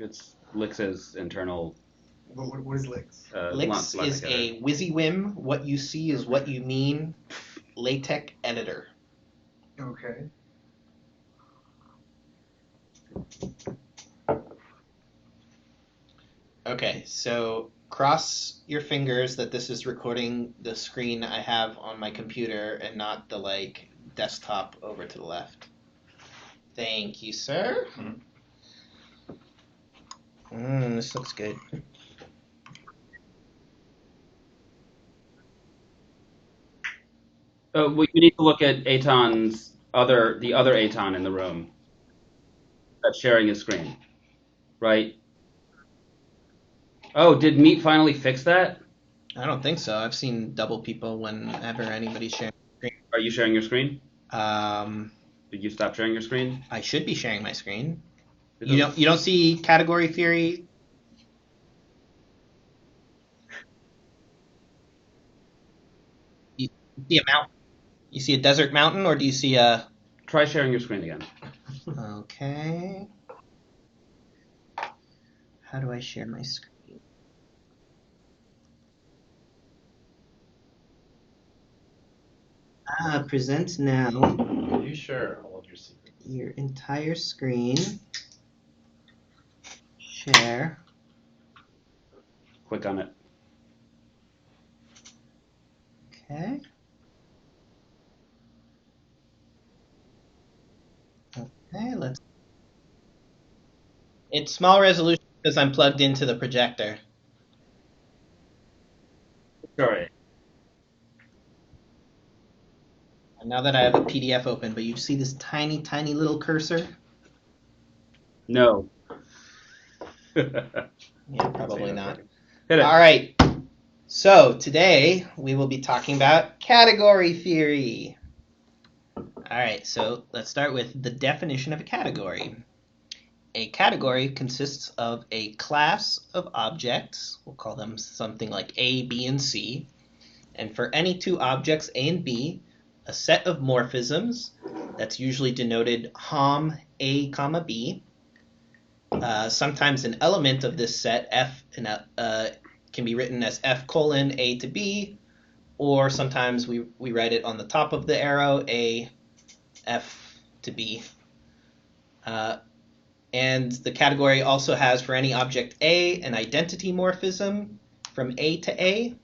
It's Lix's internal. What is Lix? Lix is a WYSIWYM, what you see is what you mean, LaTeX editor. Okay. Okay, so cross your fingers that this is recording the screen I have on my computer and not the desktop over to the left. Thank you, sir. This looks good. We need to look at the other Aton in the room that's sharing his screen, right? Oh, did Meet finally fix that? I don't think so. I've seen double people whenever anybody's sharing screen. Are you sharing your screen? Did you stop sharing your screen? I should be sharing my screen. You don't see category theory? You see a mountain? You see a desert mountain, or do you see a... Try sharing your screen again. Okay. How do I share my screen? Present now. Can you share all of your secrets? Your entire screen. Share. Click on it. Okay. Okay, let's... It's small resolution because I'm plugged into the projector. Sorry. Now that I have a PDF open, but you see this tiny, tiny little cursor? No. Yeah, probably not. Hit it. All right. So today we will be talking about category theory. All right, so let's start with the definition of a category. A category consists of a class of objects. We'll call them something like A, B, and C. And for any two objects, A and B, a set of morphisms that's usually denoted HOM A, comma B. Sometimes an element of this set, F, can be written as F colon A to B, or sometimes we write it on the top of the arrow, A, F to B. And the category also has, for any object A, an identity morphism from A to A,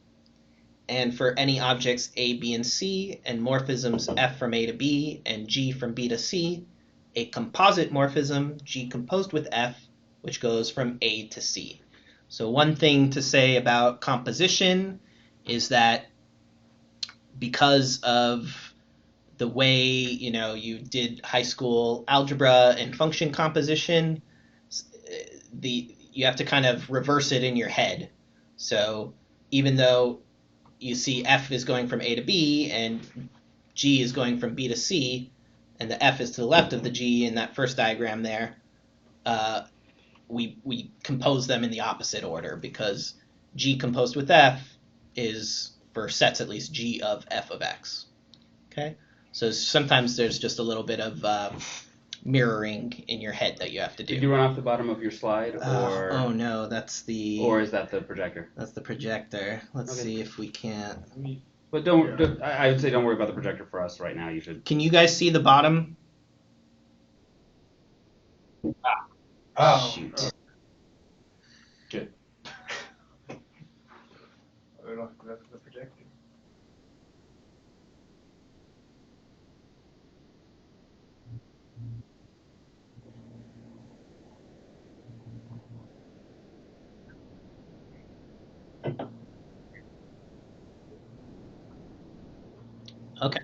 and for any objects A, B, and C, and morphisms F from A to B and G from B to C, a composite morphism, G composed with F, which goes from A to C. So one thing to say about composition is that because of the way you did high school algebra and function composition, you have to kind of reverse it in your head. So even though you see F is going from A to B and G is going from B to C, and the F is to the left of the G in that first diagram there, we compose them in the opposite order because G composed with F is, for sets at least, G of F of X. Okay? So sometimes there's just a little bit of mirroring in your head that you have to do. Did you run off the bottom of your slide, or? Oh no, that's the... Or is that the projector? That's the projector. Let's see if we can't... But I would say don't worry about the projector for us right now. You should. Can you guys see the bottom? Oh, shoot. Good. I don't know if that's the projector. Okay.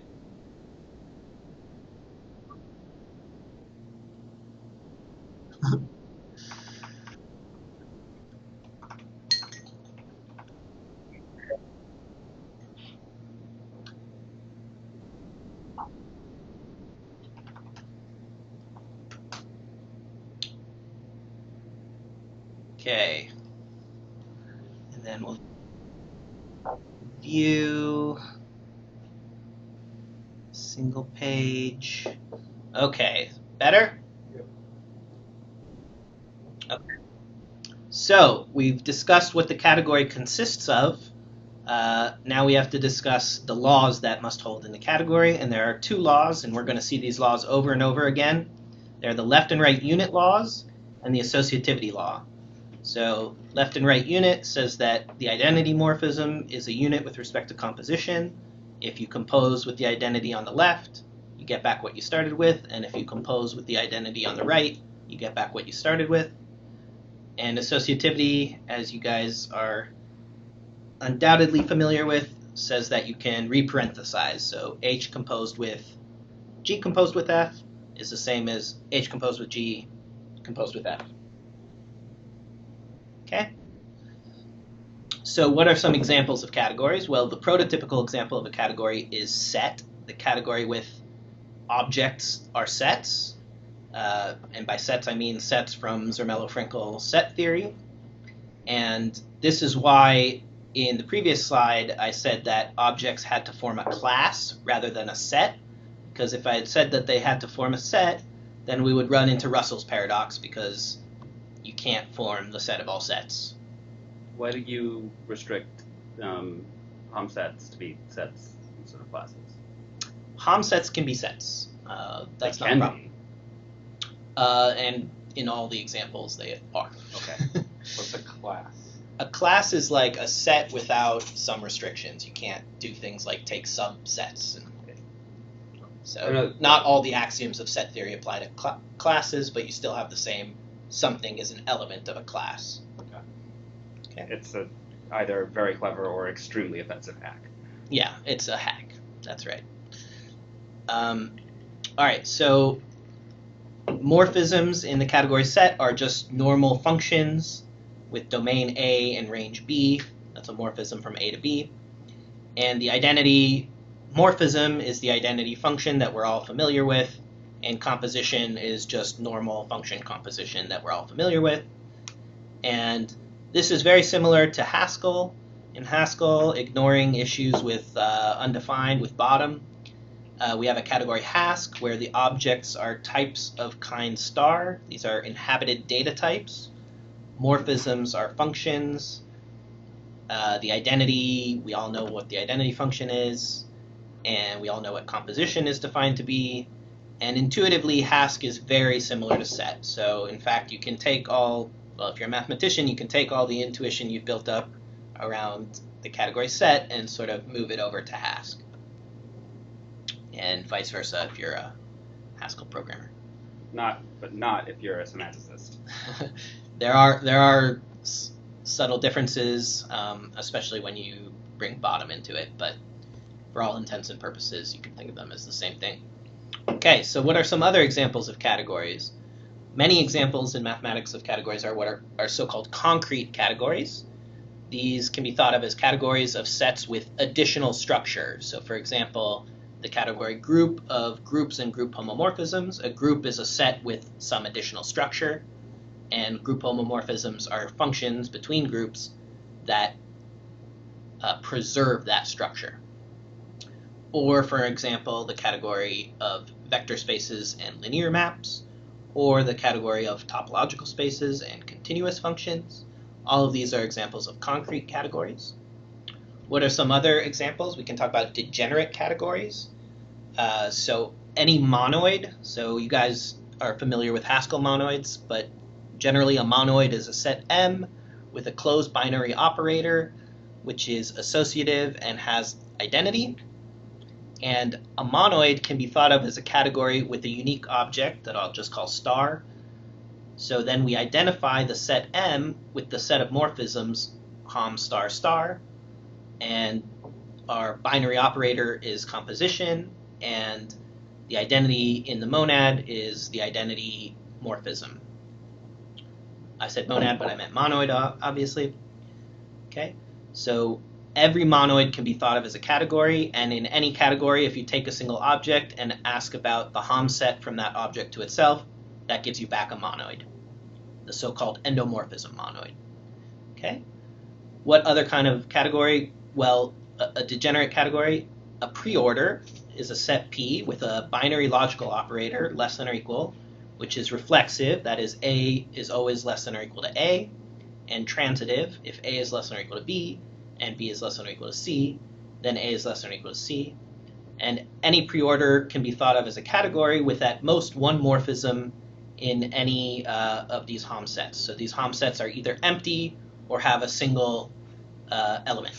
Okay. And then we'll view single page. Okay. Better? Yep. Okay. So we've discussed what the category consists of. Now we have to discuss the laws that must hold in the category, and there are two laws, and we're going to see these laws over and over again. They're the left and right unit laws and the associativity law. So left and right unit says that the identity morphism is a unit with respect to composition. If you compose with the identity on the left, you get back what you started with, and if you compose with the identity on the right, you get back what you started with. And associativity, as you guys are undoubtedly familiar with, says that you can reparenthesize. So H composed with G composed with F is the same as H composed with G composed with F. Okay? So what are some examples of categories? Well, the prototypical example of a category is set. The category with objects are sets. And by sets, I mean sets from Zermelo-Fraenkel set theory. And this is why in the previous slide I said that objects had to form a class rather than a set, because if I had said that they had to form a set, then we would run into Russell's paradox, because you can't form the set of all sets. Why do you restrict Hom sets to be sets instead of classes? Hom sets can be sets. That's They not a can problem. be. And in all the examples they are. Okay. What's a class? A class is like a set without some restrictions. You can't do things like take subsets. So not all the axioms of set theory apply to classes, but you still have the same something as an element of a class. Okay. It's either very clever or extremely offensive hack. Yeah, it's a hack. That's right. All right, so morphisms in the category set are just normal functions with domain A and range B. That's a morphism from A to B. And the identity morphism is the identity function that we're all familiar with, and composition is just normal function composition that we're all familiar with. And this is very similar to Haskell. In Haskell, ignoring issues with undefined with bottom, we have a category Hask where the objects are types of kind star. These are inhabited data types. Morphisms are functions. The identity, we all know what the identity function is, and we all know what composition is defined to be. And intuitively, Hask is very similar to set. So in fact, you can take all, well, if you're a mathematician, you can take all the intuition you've built up around the category set and sort of move it over to Hask. And vice versa if you're a Haskell programmer. But not if you're a semanticist. There are subtle differences, especially when you bring bottom into it, but for all intents and purposes, you can think of them as the same thing. Okay, so what are some other examples of categories? Many examples in mathematics of categories are what are so-called concrete categories. These can be thought of as categories of sets with additional structure. So for example, the category group of groups and group homomorphisms. A group is a set with some additional structure, and group homomorphisms are functions between groups that preserve that structure. Or, for example, the category of vector spaces and linear maps, or the category of topological spaces and continuous functions. All of these are examples of concrete categories. What are some other examples? We can talk about degenerate categories. So any monoid, so you guys are familiar with Haskell monoids, but generally a monoid is a set M with a closed binary operator, which is associative and has identity. And a monoid can be thought of as a category with a unique object that I'll just call star. So then we identify the set M with the set of morphisms Hom star star, and our binary operator is composition, and the identity in the monad is the identity morphism. I said monad, but I meant monoid, obviously. Okay, so every monoid can be thought of as a category, and in any category, if you take a single object and ask about the Hom set from that object to itself, that gives you back a monoid, the so-called endomorphism monoid. Okay, what other kind of category? Well, a degenerate category, a preorder, is a set P with a binary logical operator less than or equal, which is reflexive, that is A is always less than or equal to A, and transitive. If A is less than or equal to B, and B is less than or equal to C, then A is less than or equal to C. And any preorder can be thought of as a category with at most one morphism in any of these Hom sets. So these Hom sets are either empty or have a single element.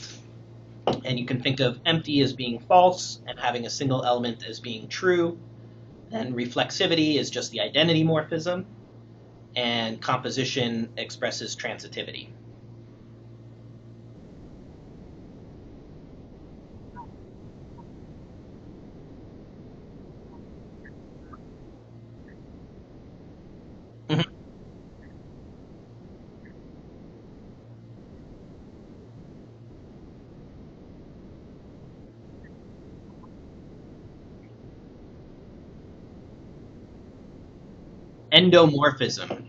And you can think of empty as being false and having a single element as being true. Then reflexivity is just the identity morphism, and composition expresses transitivity. Endomorphism.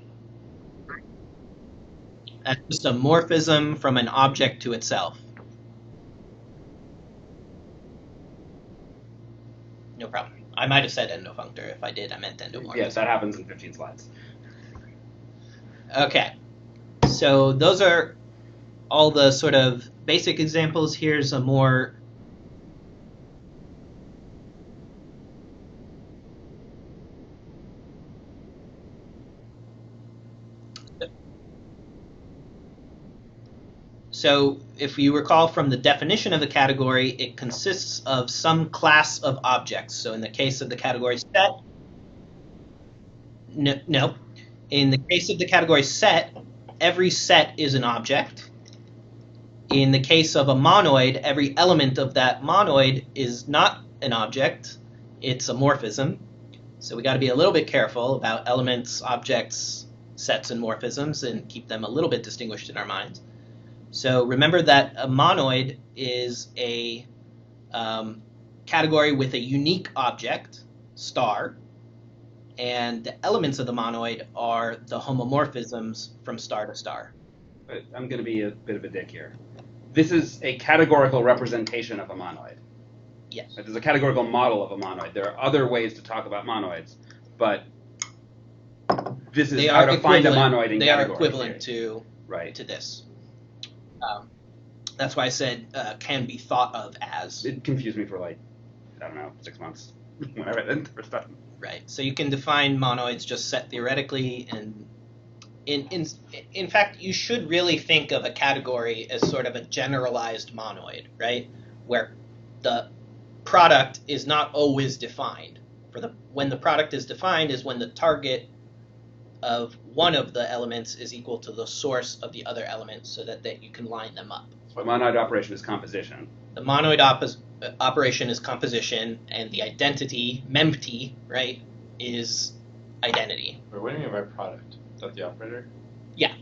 That's just a morphism from an object to itself. No problem. I might have said endofunctor. If I did, I meant endomorphism. Yes, that happens in 15 slides. Okay. So those are all the sort of basic examples. Here's a more So if you recall from the definition of a category, it consists of some class of objects. So in the case of the category set, no. In the case of the category set, every set is an object. In the case of a monoid, every element of that monoid is not an object. It's a morphism. So we got to be a little bit careful about elements, objects, sets, and morphisms and keep them a little bit distinguished in our minds. So remember that a monoid is a category with a unique object, star, and the elements of the monoid are the homomorphisms from star to star. But I'm going to be a bit of a dick here. This is a categorical representation of a monoid. Yes. There's a categorical model of a monoid. There are other ways to talk about monoids, but this is how to find a monoid in category. They are equivalent to this. That's why I said can be thought of as. It confused me for 6 months when I read it the first time. Right. So you can define monoids just set theoretically, and in fact, you should really think of a category as sort of a generalized monoid, right? Where the product is not always defined. When the product is defined is when the target of one of the elements is equal to the source of the other element, so that you can line them up. So monoid operation is composition. The monoid operation is composition, and the identity, mempty, right, is identity. Wait, what do you mean by product? Is that the operator? Yeah.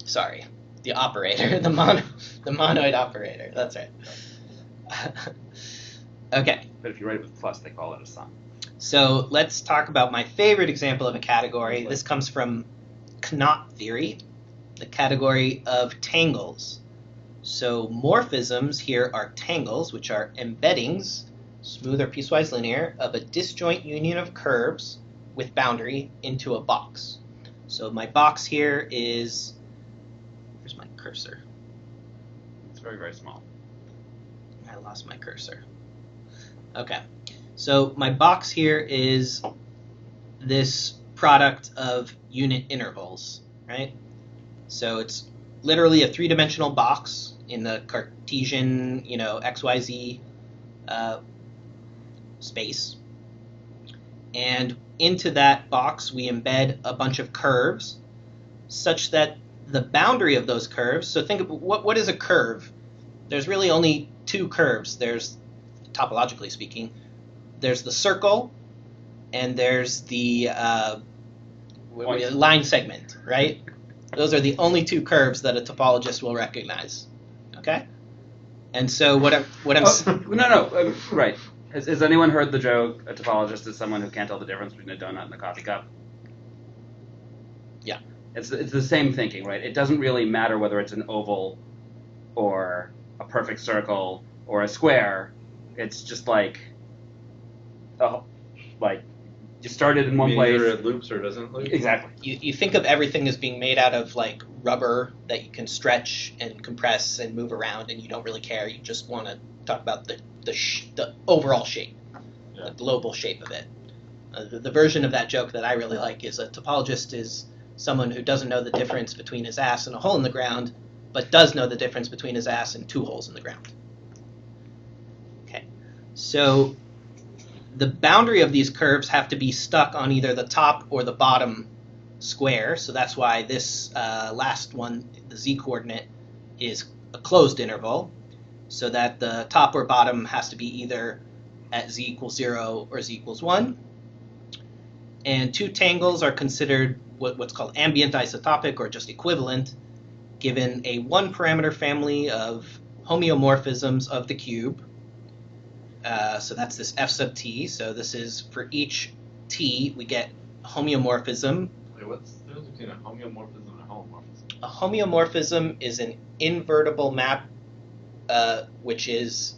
Sorry. The operator. The monoid operator. That's right. Okay. But if you write it with plus, they call it a sum. So let's talk about my favorite example of a category. This comes from knot theory, the category of tangles. So morphisms here are tangles, which are embeddings, smooth or piecewise linear, of a disjoint union of curves with boundary into a box. So my box here is, where's my cursor? It's very, very small. I lost my cursor. Okay. So my box here is this product of unit intervals, right? So it's literally a three-dimensional box in the Cartesian, XYZ space. And into that box, we embed a bunch of curves such that the boundary of those curves, so think of what is a curve? There's really only two curves. There's, topologically speaking, there's the circle, and there's the line segment, right? Those are the only two curves that a topologist will recognize. Okay? And so what I'm right. Has anyone heard the joke, a topologist is someone who can't tell the difference between a donut and a coffee cup? Yeah. It's the same thinking, right? It doesn't really matter whether it's an oval or a perfect circle or a square. It's just you started in one place. Either it loops or doesn't loop. Exactly. You think of everything as being made out of rubber that you can stretch and compress and move around, and you don't really care. You just want to talk about the overall shape, the global shape of it. The version of that joke that I really like is a topologist is someone who doesn't know the difference between his ass and a hole in the ground, but does know the difference between his ass and 2 holes in the ground. Okay, so the boundary of these curves have to be stuck on either the top or the bottom square, so that's why this last one, the z-coordinate, is a closed interval, so that the top or bottom has to be either at z equals 0 or z equals 1. And 2 tangles are considered what's called ambient isotopic, or just equivalent, given a 1-parameter family of homeomorphisms of the cube. So that's this f sub t. So this is for each t, we get a homeomorphism. Wait, what's the difference between a homeomorphism and a homomorphism? A homeomorphism is an invertible map, which is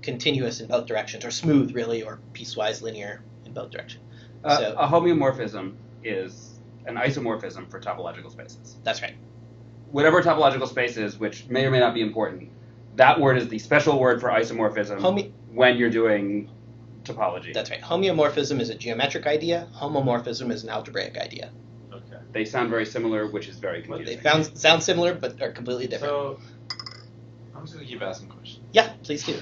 continuous in both directions, or smooth, really, or piecewise linear in both directions. A homeomorphism is an isomorphism for topological spaces. That's right. Whatever topological space is, which may or may not be important, that word is the special word for isomorphism when you're doing topology. That's right. Homeomorphism is a geometric idea. Homomorphism is an algebraic idea. Okay. They sound very similar, which is very confusing. They sound similar, but are completely different. So, I'm just going to keep asking questions. Yeah, please do.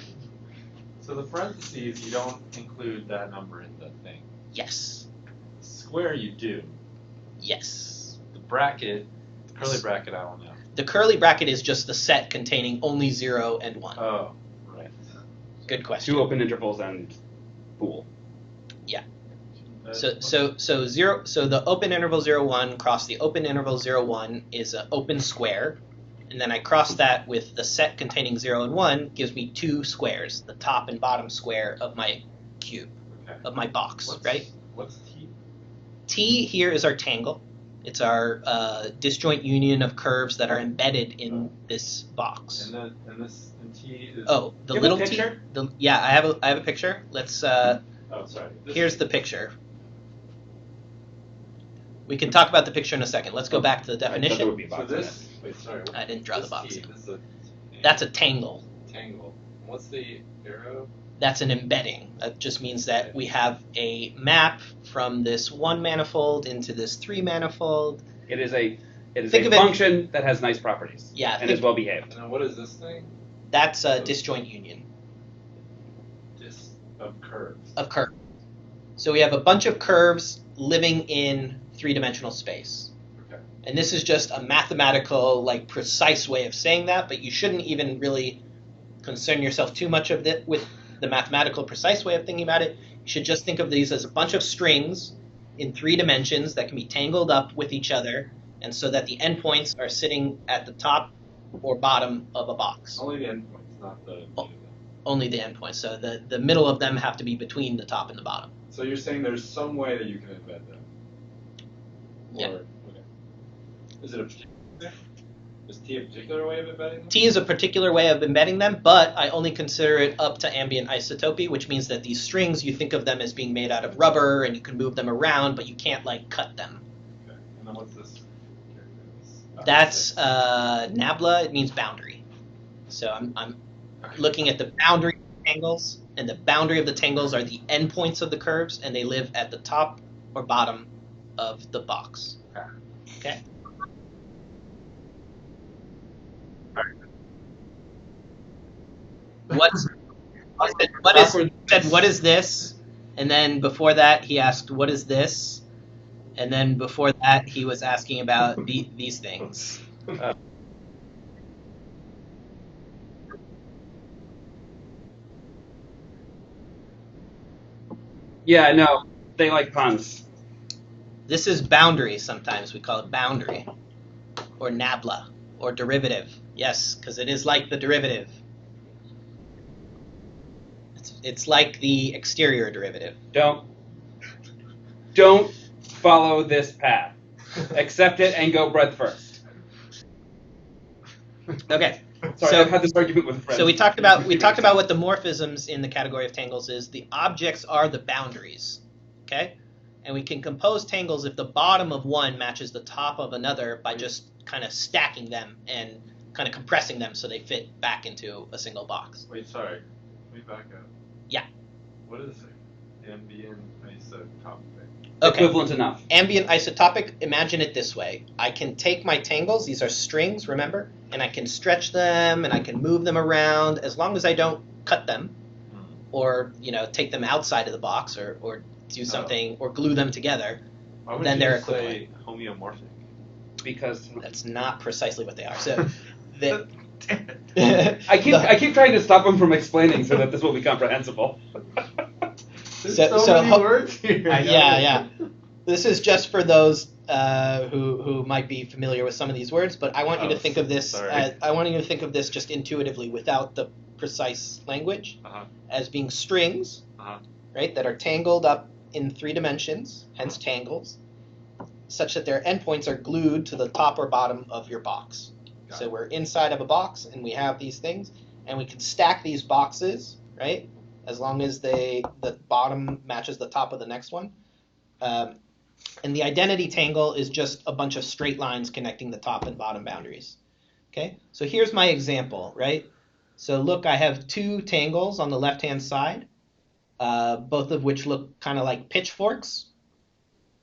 So the parentheses, you don't include that number in the thing. Yes. The square, you do. Yes. The bracket, the curly bracket, I don't know. The curly bracket is just the set containing only 0 and 1. Oh, right. Good question. 2 open intervals and bool. Yeah. So the open interval 0, 1 cross the open interval 0, 1 is an open square. And then I cross that with the set containing 0 and 1 gives me 2 squares, the top and bottom square of my cube, of my box, right? What's T? T here is our tangle. It's our disjoint union of curves that are embedded in this box. And T is. Oh, the You have little a picture? T. Yeah, I have a picture. Let's. Oh, sorry. Here's the picture. We can talk about the picture in a second. Let's go back to the I thought there definition. would be a box So in this. Wait, sorry. I didn't draw the This box. T, this is a That's a tangle. tangle. What's the arrow? That's an embedding. That just means that we have a map from this 1 manifold into this 3 manifold. It is a Think of it- function that has nice properties. Yeah, And is well behaved. And then what is this thing? That's a disjoint union Of curves. of curves. So we have a bunch of curves living in 3-dimensional space. Okay. And this is just a mathematical, precise way of saying that, but you shouldn't even really concern yourself too much with the mathematical precise way of thinking about it. You should just think of these as a bunch of strings in 3 dimensions that can be tangled up with each other, and so that the endpoints are sitting at the top or bottom of a box. Only the endpoints, not the. Only the endpoints. So the middle of them have to be between the top and the bottom. So you're saying there's some way that you can embed them? Yeah. Okay. Is it a particular? Is T a particular way of embedding them? T is a particular way of embedding them, but I only consider it up to ambient isotopy, which means that these strings, you think of them as being made out of rubber, and you can move them around, but you can't, cut them. Okay. And then what's this? That's nabla. It means boundary. So I'm looking at the boundary tangles, and the boundary of the tangles are the endpoints of the curves, and they live at the top or bottom of the box. Okay? What is this? And then before that, he asked, what is this? And then before that, he was asking about these things. Yeah, no, they like puns. This is boundary sometimes. We call it boundary. Or nabla. Or derivative. Yes, because it is like the derivative. It's like the exterior derivative. Don't follow this path. Accept it and go breadth first. Okay. Sorry, So- I've had this argument with a friend. So we talked about what the morphisms in the category of tangles is. The objects are the boundaries. Okay? And we can compose tangles if the bottom of one matches the top of another by just kind of stacking them and kind of compressing them so they fit back into a single box. Wait, sorry. Let me back up. Yeah. What is ambient isotopic? Okay. Equivalent enough. Ambient isotopic, imagine it this way. I can take my tangles, these are strings, remember? And I can stretch them and I can move them around as long as I don't cut them or, take them outside of the box or do something or glue them together. Why would Then you they're just say equivalent. homeomorphic? Because That's not precisely what they are. So the, I keep trying to stop him from explaining so that this will be comprehensible. There's So- so so many ho- words here. yeah. This is just for those who might be familiar with some of these words, but I want you to think of this. Sorry. I want you to think of this just intuitively, without the precise language, as being strings, right, that are tangled up in 3 dimensions, hence tangles, such that their endpoints are glued to the top or bottom of your box. Got So it. we're inside of a box, and we have these things, and we can stack these boxes, right, as long as the bottom matches the top of the next one. And the identity tangle is just a bunch of straight lines connecting the top and bottom boundaries. Okay, so here's my example, right? So look, I have 2 tangles on the left-hand side, both of which look kind of like pitchforks,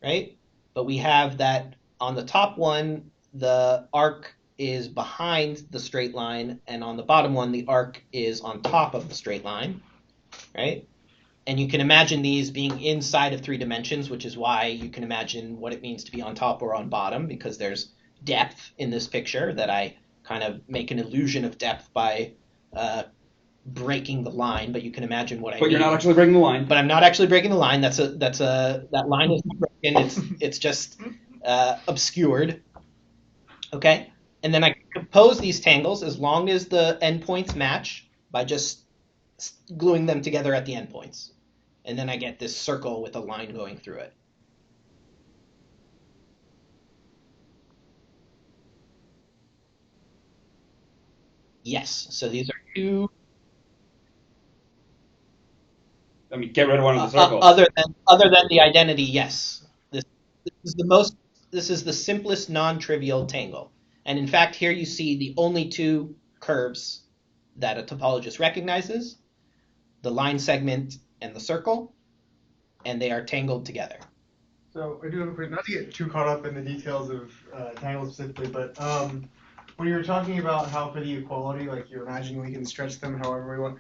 right? But we have that on the top one, the arc is behind the straight line, and on the bottom one, the arc is on top of the straight line, right? And you can imagine these being inside of 3 dimensions, which is why you can imagine what it means to be on top or on bottom, because there's depth in this picture that I kind of make an illusion of depth by breaking the line, but you can imagine what I mean. But you're not actually breaking the line. But I'm not actually breaking the line. That line is not broken. It's just obscured. Okay, and then I compose these tangles as long as the endpoints match by just gluing them together at the endpoints, and then I get this circle with a line going through it. Yes. So these are 2. I mean, get rid of one of the circles. Other than the identity, yes. This is the most. This is the simplest non-trivial tangle, and in fact, here you see the only 2 curves that a topologist recognizes: the line segment and the circle, and they are tangled together. So I do have a quick, not to get too caught up in the details of tangles specifically, but when you were talking about how for the equality, like you're imagining we can stretch them however we want,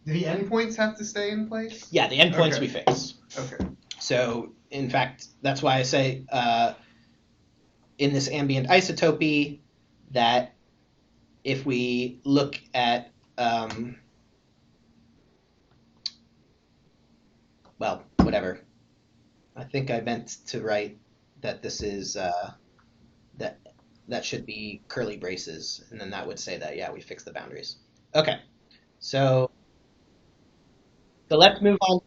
do the endpoints have to stay in place? Yeah, the endpoints Okay. we fix. Okay. So, in fact, that's why I say in this ambient isotopy that if we look at, well, whatever. I think I meant to write that this is, that should be curly braces, and then that would say that, yeah, we fixed the boundaries. Okay, so let's move on.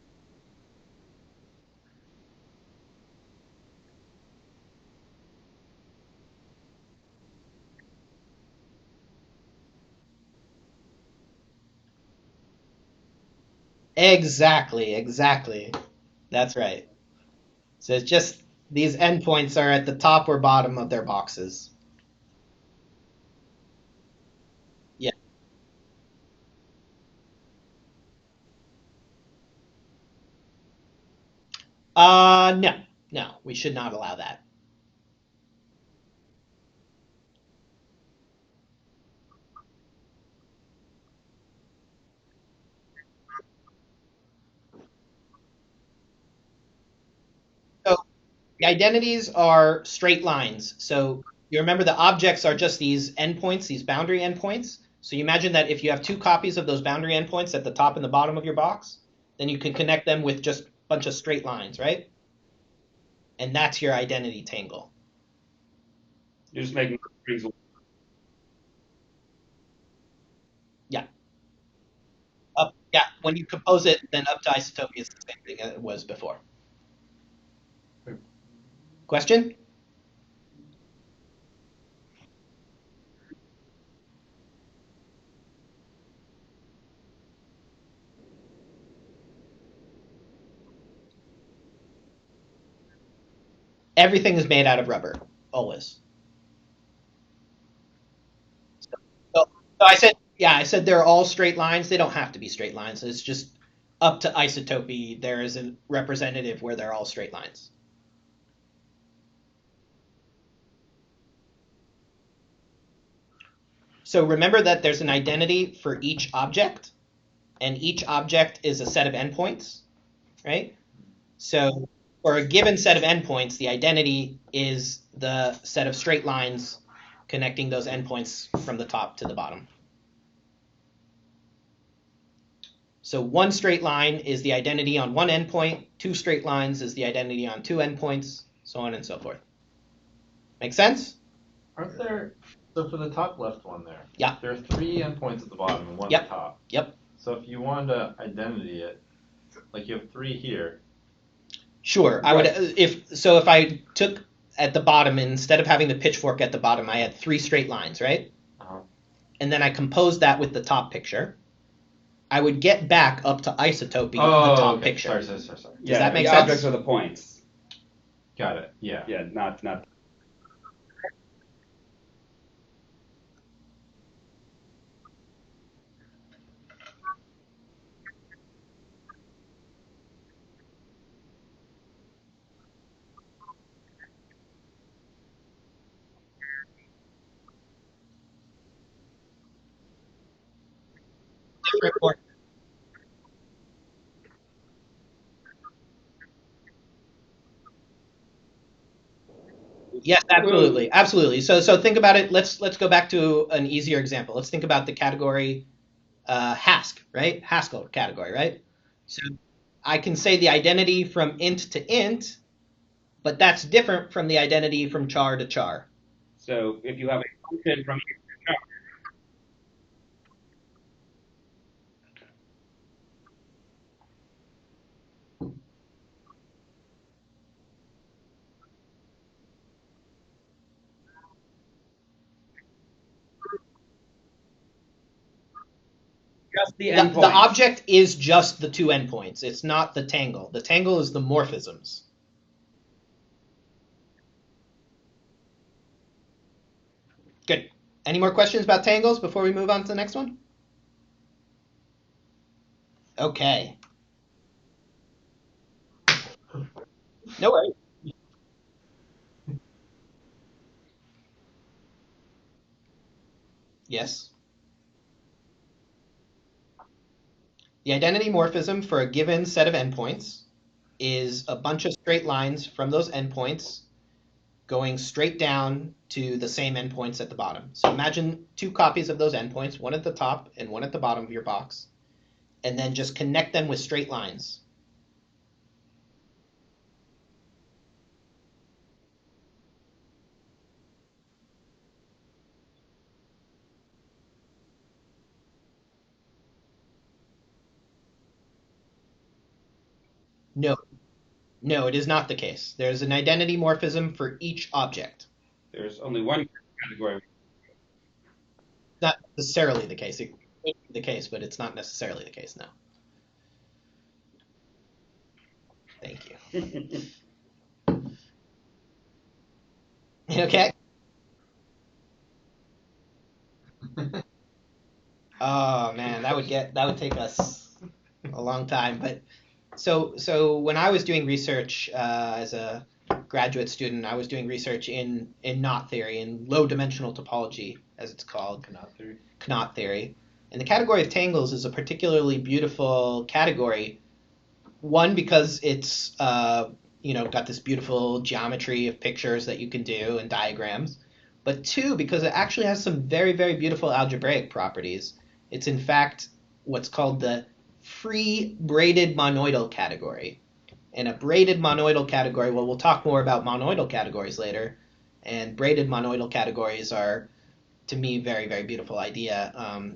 Exactly. That's right. So it's just these endpoints are at the top or bottom of their boxes. Yeah. No, we should not allow that. So the identities are straight lines. So you remember the objects are just these endpoints, these boundary endpoints. So you imagine that if you have 2 copies of those boundary endpoints at the top and the bottom of your box, then you can connect them with just a bunch of straight lines, right? And that's your identity tangle. You're just making strings. Yeah. Yeah, when you compose it, then up to isotopy is the same thing as it was before. Question? Everything is made out of rubber, always. So I said they're all straight lines. They don't have to be straight lines. It's just up to isotopy. There is a representative where they're all straight lines. So remember that there's an identity for each object, and each object is a set of endpoints, right? So for a given set of endpoints, the identity is the set of straight lines connecting those endpoints from the top to the bottom. So one straight line is the identity on one endpoint, two straight lines is the identity on two endpoints, so on and so forth. Make sense? Aren't there, so for the top left one there, Yeah. there are 3 endpoints at the bottom and 1 Yep. at the top. Yep. So if you wanted to identity it, like you have 3 here. Sure. I would if I took at the bottom, instead of having the pitchfork at the bottom, I had 3 straight lines, right? Uh-huh. And then I composed that with the top picture. I would get back up to isotopy the top okay. picture. Sorry. Does Yeah, that make the sense? objects are the points. Got it. Yeah. Yeah, not. Yes, absolutely. So think about it. Let's go back to an easier example. Let's think about the category Hask, right? Haskell category, right? So I can say the identity from int to int, but that's different from the identity from char to char. So if you have a function from just the endpoints. The object is just the 2 endpoints. It's not the tangle. The tangle is the morphisms. Good. Any more questions about tangles before we move on to the next one? Okay. No worries. Yes. The identity morphism for a given set of endpoints is a bunch of straight lines from those endpoints going straight down to the same endpoints at the bottom. So imagine 2 copies of those endpoints, one at the top and one at the bottom of your box, and then just connect them with straight lines. No, it is not the case. There's an identity morphism for each object. There's only one category. Not necessarily the case. It could be the case, but it's not necessarily the case now. Thank you. Okay. Oh man, that would take us a long time. But so when I was doing research as a graduate student, I was doing research in knot theory, in low dimensional topology, as it's called. Knot theory. And the category of tangles is a particularly beautiful category. One, because it's got this beautiful geometry of pictures that you can do and diagrams. But 2, because it actually has some very, very beautiful algebraic properties. It's in fact what's called the free braided monoidal category. And a braided monoidal category, well, we'll talk more about monoidal categories later. And braided monoidal categories are, to me, very, very beautiful idea.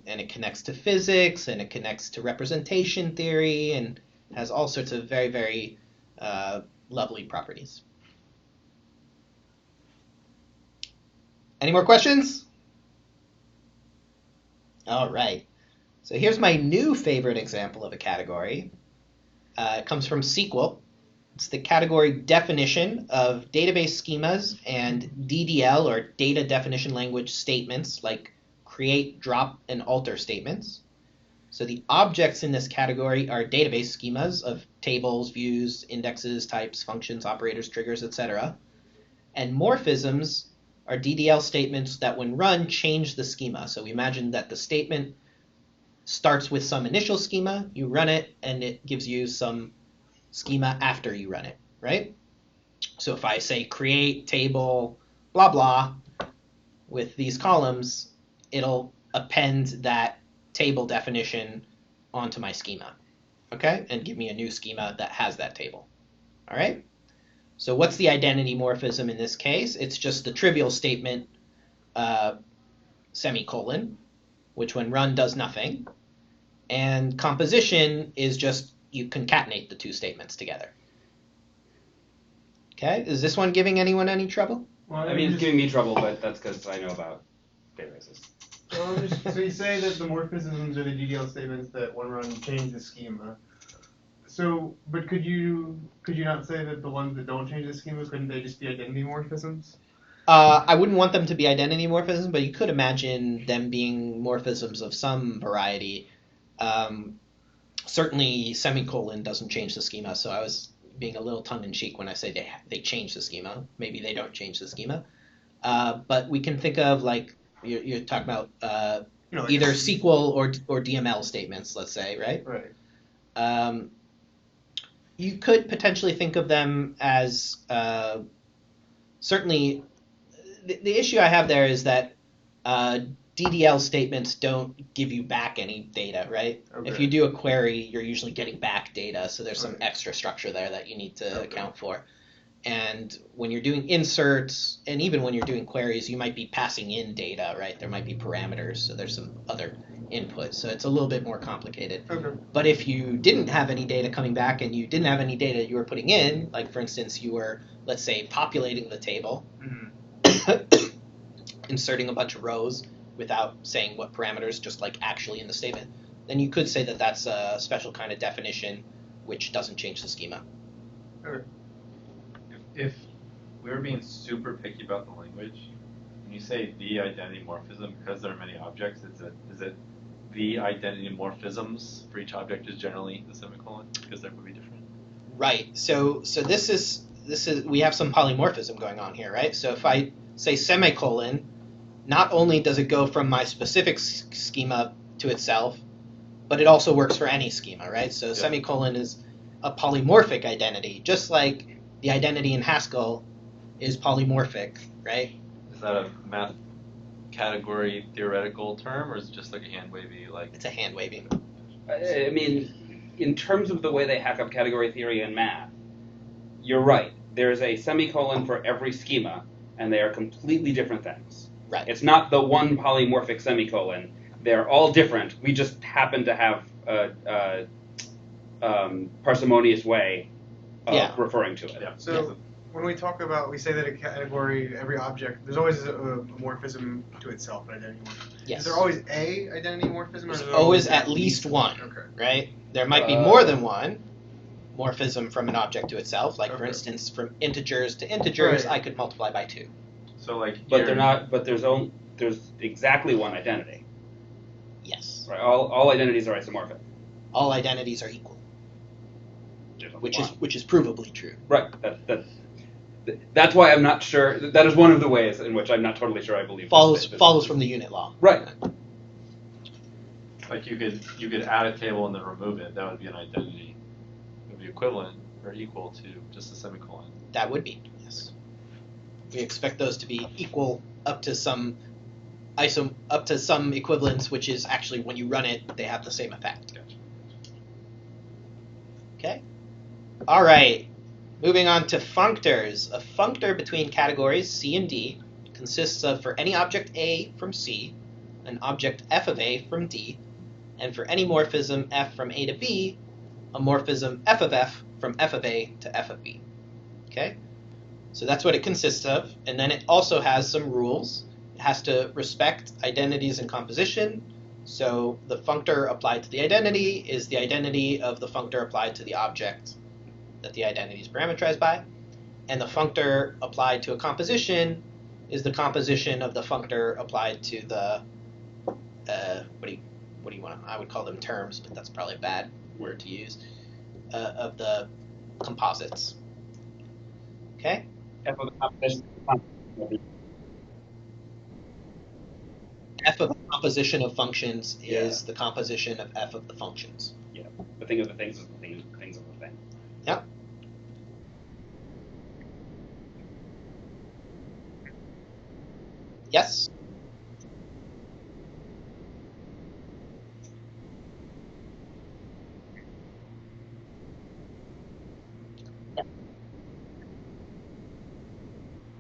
And it connects to physics, and it connects to representation theory, and has all sorts of very, very lovely properties. Any more questions? All right. So here's my new favorite example of a category. It comes from SQL. It's the category definition of database schemas and DDL, or data definition language statements, like create, drop, and alter statements. So the objects in this category are database schemas of tables, views, indexes, types, functions, operators, triggers, etc. And morphisms are DDL statements that when run change the schema. So we imagine that the statement starts with some initial schema, you run it, and it gives you some schema after you run it, right? So if I say create table, blah, blah, with these columns, it'll append that table definition onto my schema, okay? And give me a new schema that has that table, all right? So what's the identity morphism in this case? It's just the trivial statement, semicolon, which when run does nothing. And composition is just you concatenate the two statements together. Okay, is this one giving anyone any trouble? Well, I mean, it's giving me trouble, but that's because I know about databases. So you say that the morphisms are the DDL statements that when run change the schema. So, but could you not say that the ones that don't change the schema, couldn't they just be identity morphisms? I wouldn't want them to be identity morphisms, but you could imagine them being morphisms of some variety. Certainly, semicolon doesn't change the schema, so I was being a little tongue-in-cheek when I say they change the schema. Maybe they don't change the schema. But we can think of, like, you're talking about Like either SQL or DML statements, let's say, right? Right. You could potentially think of them as certainly the issue I have there is that DDL statements don't give you back any data, right? Okay. If you do a query, you're usually getting back data, so there's some Right. extra structure there that you need to Okay. account for. And when you're doing inserts, and even when you're doing queries, you might be passing in data, right? There might be parameters, so there's some other input. So it's a little bit more complicated. Okay. But if you didn't have any data coming back and you didn't have any data you were putting in, like for instance, you were, let's say, populating the table, Mhm. inserting a bunch of rows without saying what parameters, just like actually in the statement, then you could say that that's a special kind of definition which doesn't change the schema. Okay. If we were being super picky about the language, when you say the identity morphism, because there are many objects, is it the identity morphisms for each object is generally the semicolon? Because that would be different. Right. So this is we have some polymorphism going on here, right? So if I say semicolon, not only does it go from my specific schema to itself, but it also works for any schema, right? So semicolon is a polymorphic identity, just like the identity in Haskell is polymorphic, right? Is that a math category theoretical term, or is it just like a hand wavy like? It's a hand waving. I mean, in terms of the way they hack up category theory and math, you're right. There's a semicolon for every schema, and they are completely different things. Right. It's not the one polymorphic semicolon. They're all different. We just happen to have a parsimonious way of referring to it. Yeah. So when we talk about, we say that a category, every object, there's always a morphism to itself, an identity morphism. Yes. Is there always a identity morphism? Or There's is there always at least one, Okay. right? There might be more than one morphism from an object to itself. Like, for Okay. instance, from integers to integers, Right. I could multiply by 2. So like, But here- they're not. But there's exactly one identity. Yes. Right. All identities are isomorphic. All identities are equal, There's only which one. is provably true. Right. That's why I'm not sure. That is one of the ways in which I'm not totally sure I believe. Follows from the unit law. Right. Like you could add a table and then remove it. That would be an identity. It would be equivalent or equal to just a semicolon. That would be, yes. We expect those to be equal up to some equivalence, which is actually when you run it, they have the same effect. Gotcha. Okay. All right. Moving on to functors. A functor between categories C and D consists of, for any object A from C, an object f of A from D, and for any morphism f from A to B, a morphism f of F from f of A to f of B. Okay? So that's what it consists of. And then it also has some rules. It has to respect identities and composition. So the functor applied to the identity is the identity of the functor applied to the object that the identity is parameterized by. And the functor applied to a composition is the composition of the functor applied to the what do you want? I would call them terms, but that's probably a bad word to use. Of the composites. Okay. F of the composition. F of the composition of functions is Yeah. the composition of F of the functions. Yeah. The thing of the things is the thing of the things of the thing. Yep. Yes.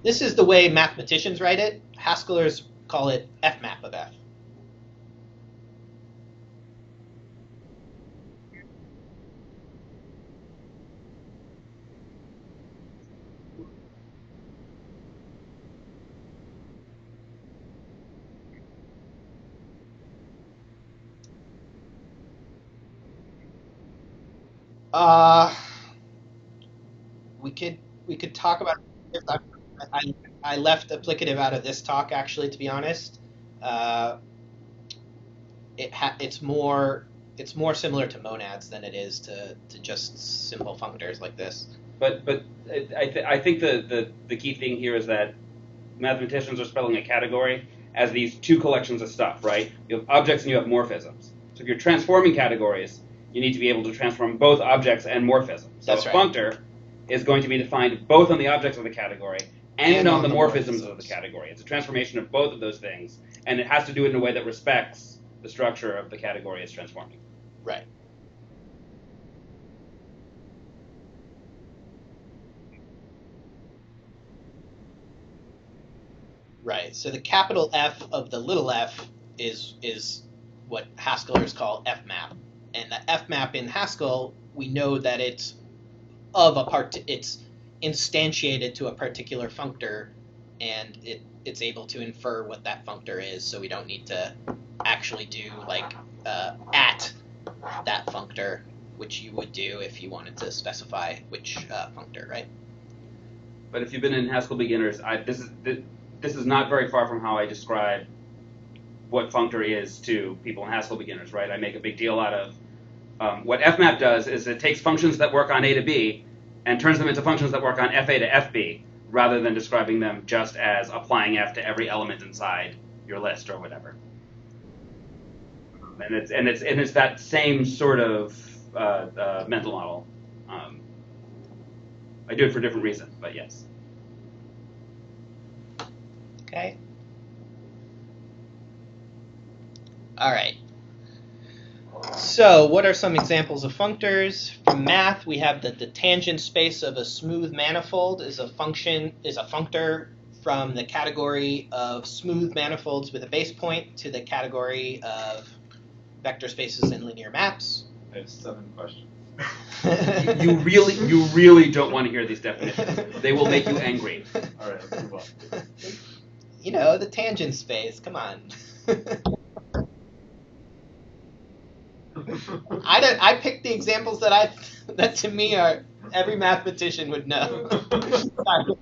This is the way mathematicians write it. Haskellers call it F map of F. Uh, we could talk about. I left applicative out of this talk, actually, to be honest. It's more similar to monads than it is to just simple functors like this. But I think the key thing here is that mathematicians are spelling a category as these two collections of stuff, right? You have objects and you have morphisms. So if you're transforming categories, you need to be able to transform both objects and morphisms. So That's a right. functor is going to be defined both on the objects of the category and on the morphisms of the category. It's a transformation of both of those things, and it has to do it in a way that respects the structure of the category it's transforming. Right. Right. So the capital F of the little f is what Haskellers call F map, and the F map in Haskell, we know that it's it's instantiated to a particular functor, and it's able to infer what that functor is. So we don't need to actually do like at that functor, which you would do if you wanted to specify which functor, right? But if you've been in Haskell beginners, this is not very far from how I describe what functor is to people in Haskell beginners, right? I make a big deal out of what fmap does is it takes functions that work on A to B and turns them into functions that work on FA to FB, rather than describing them just as applying F to every element inside your list or whatever. And it's that same sort of mental model. I do it for a different reason, but yes. Okay. All right. So what are some examples of functors? From math, we have that the tangent space of a smooth manifold is a functor from the category of smooth manifolds with a base point to the category of vector spaces and linear maps. I have 7 questions. You really don't want to hear these definitions. They will make you angry. All right, let's move on. You know, the tangent space. Come on. I picked the examples that to me are every mathematician would know.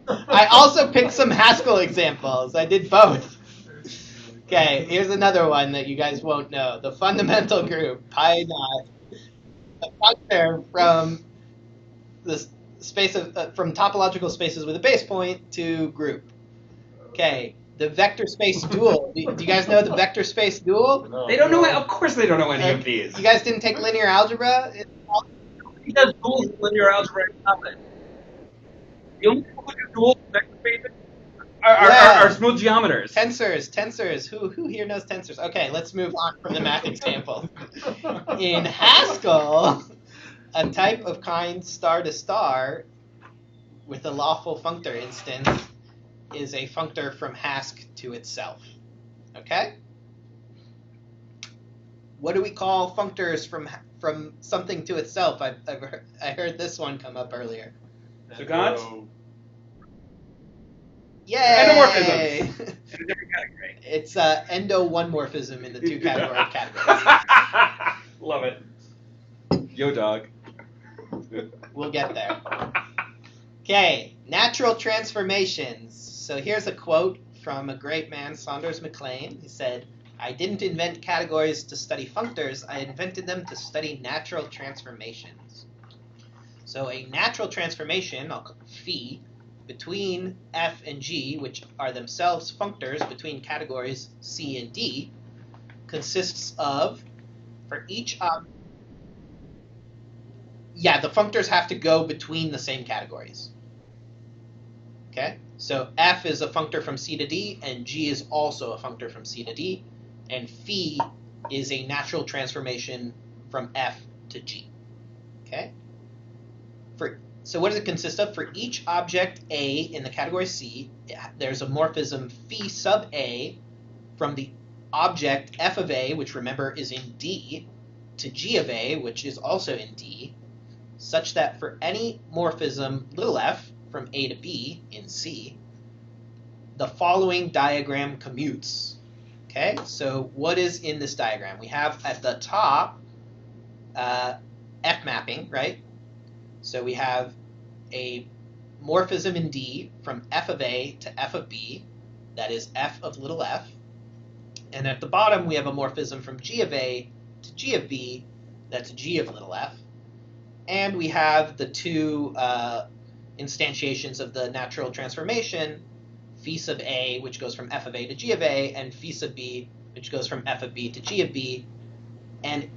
I also picked some Haskell examples. I did both. Okay, here's another one that you guys won't know. The fundamental group, pi naught, a functor from the space of from topological spaces with a base point to group. Okay, the vector space dual. Do you guys know the vector space dual? No, They don't know. Of course, they don't know any of these. You guys didn't take linear algebra? He does duals in linear algebra and nothing. The only people who do duals in vector spaces are smooth geometers. Tensors. Who here knows tensors? Okay, let's move on from the math example. In Haskell, a type of kind star to star with a lawful functor instance is a functor from Hask to itself. Okay? What do we call functors from something to itself? I heard this one come up earlier. So gods? Yay! Endomorphisms in a different category. It's endo one morphism in the two categories. Love it. Yo, dog. We'll get there. Okay, natural transformations. So here's a quote from a great man, Saunders MacLean. He said, I didn't invent categories to study functors, I invented them to study natural transformations. So a natural transformation, I'll call phi, between f and g, which are themselves functors between categories c and d, consists of, for each yeah, the functors have to go between the same categories. Okay, so f is a functor from c to d, and g is also a functor from c to d, and phi is a natural transformation from f to g. Okay. So what does it consist of? For each object A in the category C, there's a morphism phi sub A from the object f of A, which remember is in D, to g of A, which is also in D, such that for any morphism little f from A to B in C, the following diagram commutes. Okay, so what is in this diagram? We have at the top f mapping, right? So we have a morphism in D from f of A to f of B, that is f of little f. And at the bottom, we have a morphism from g of A to g of B, that's g of little f. And we have the two instantiations of the natural transformation, phi sub A, which goes from f of A to g of A, and phi sub B, which goes from f of B to g of B. And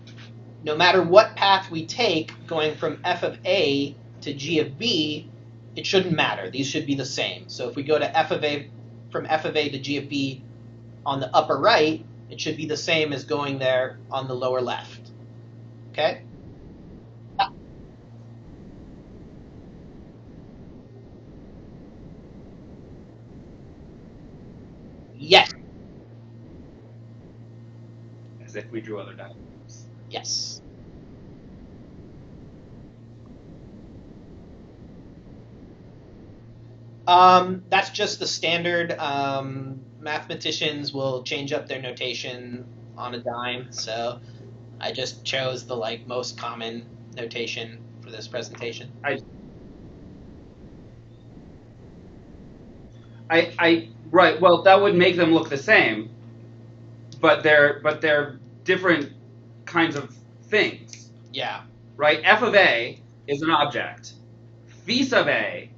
no matter what path we take, going from f of A to g of B, it shouldn't matter. These should be the same. So if we go to f of A, from f of A to g of B on the upper right, it should be the same as going there on the lower left. Okay? Yes. As if we drew other diagrams. Yes. That's just the standard. Mathematicians will change up their notation on a dime, so I just chose the most common notation for this presentation. Right. Well, that would make them look the same, but they're different kinds of things. Yeah. Right. F of A is an object. Phi sub A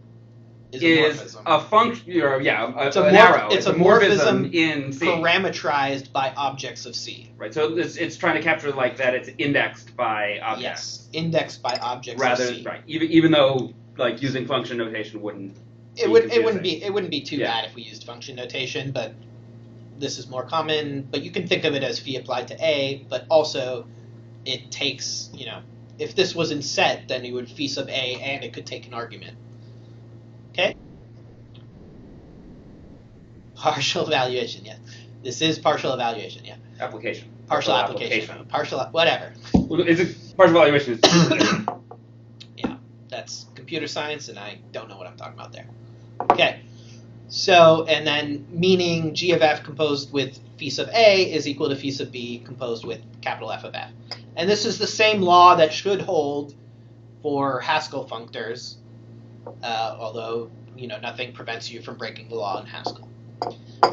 is a function. It's an arrow. It's a a morphism in C. parametrized by objects of C. Right. So it's trying to capture that it's indexed by objects. Yes, indexed by objects Rather, of C. right. Even though using function notation wouldn't. It wouldn't be too bad if we used function notation, but this is more common. But you can think of it as phi applied to A, but also it takes, if this was in set, then it would phi sub A and it could take an argument. Okay? Partial evaluation, yeah. This is partial evaluation, yeah. Application. Partial application. Whatever. Well, it's a partial evaluation. Yeah, that's computer science, and I don't know what I'm talking about there. Okay, so, and then meaning g of f composed with phi sub A is equal to phi sub B composed with capital F of f. And this is the same law that should hold for Haskell functors, although, nothing prevents you from breaking the law in Haskell.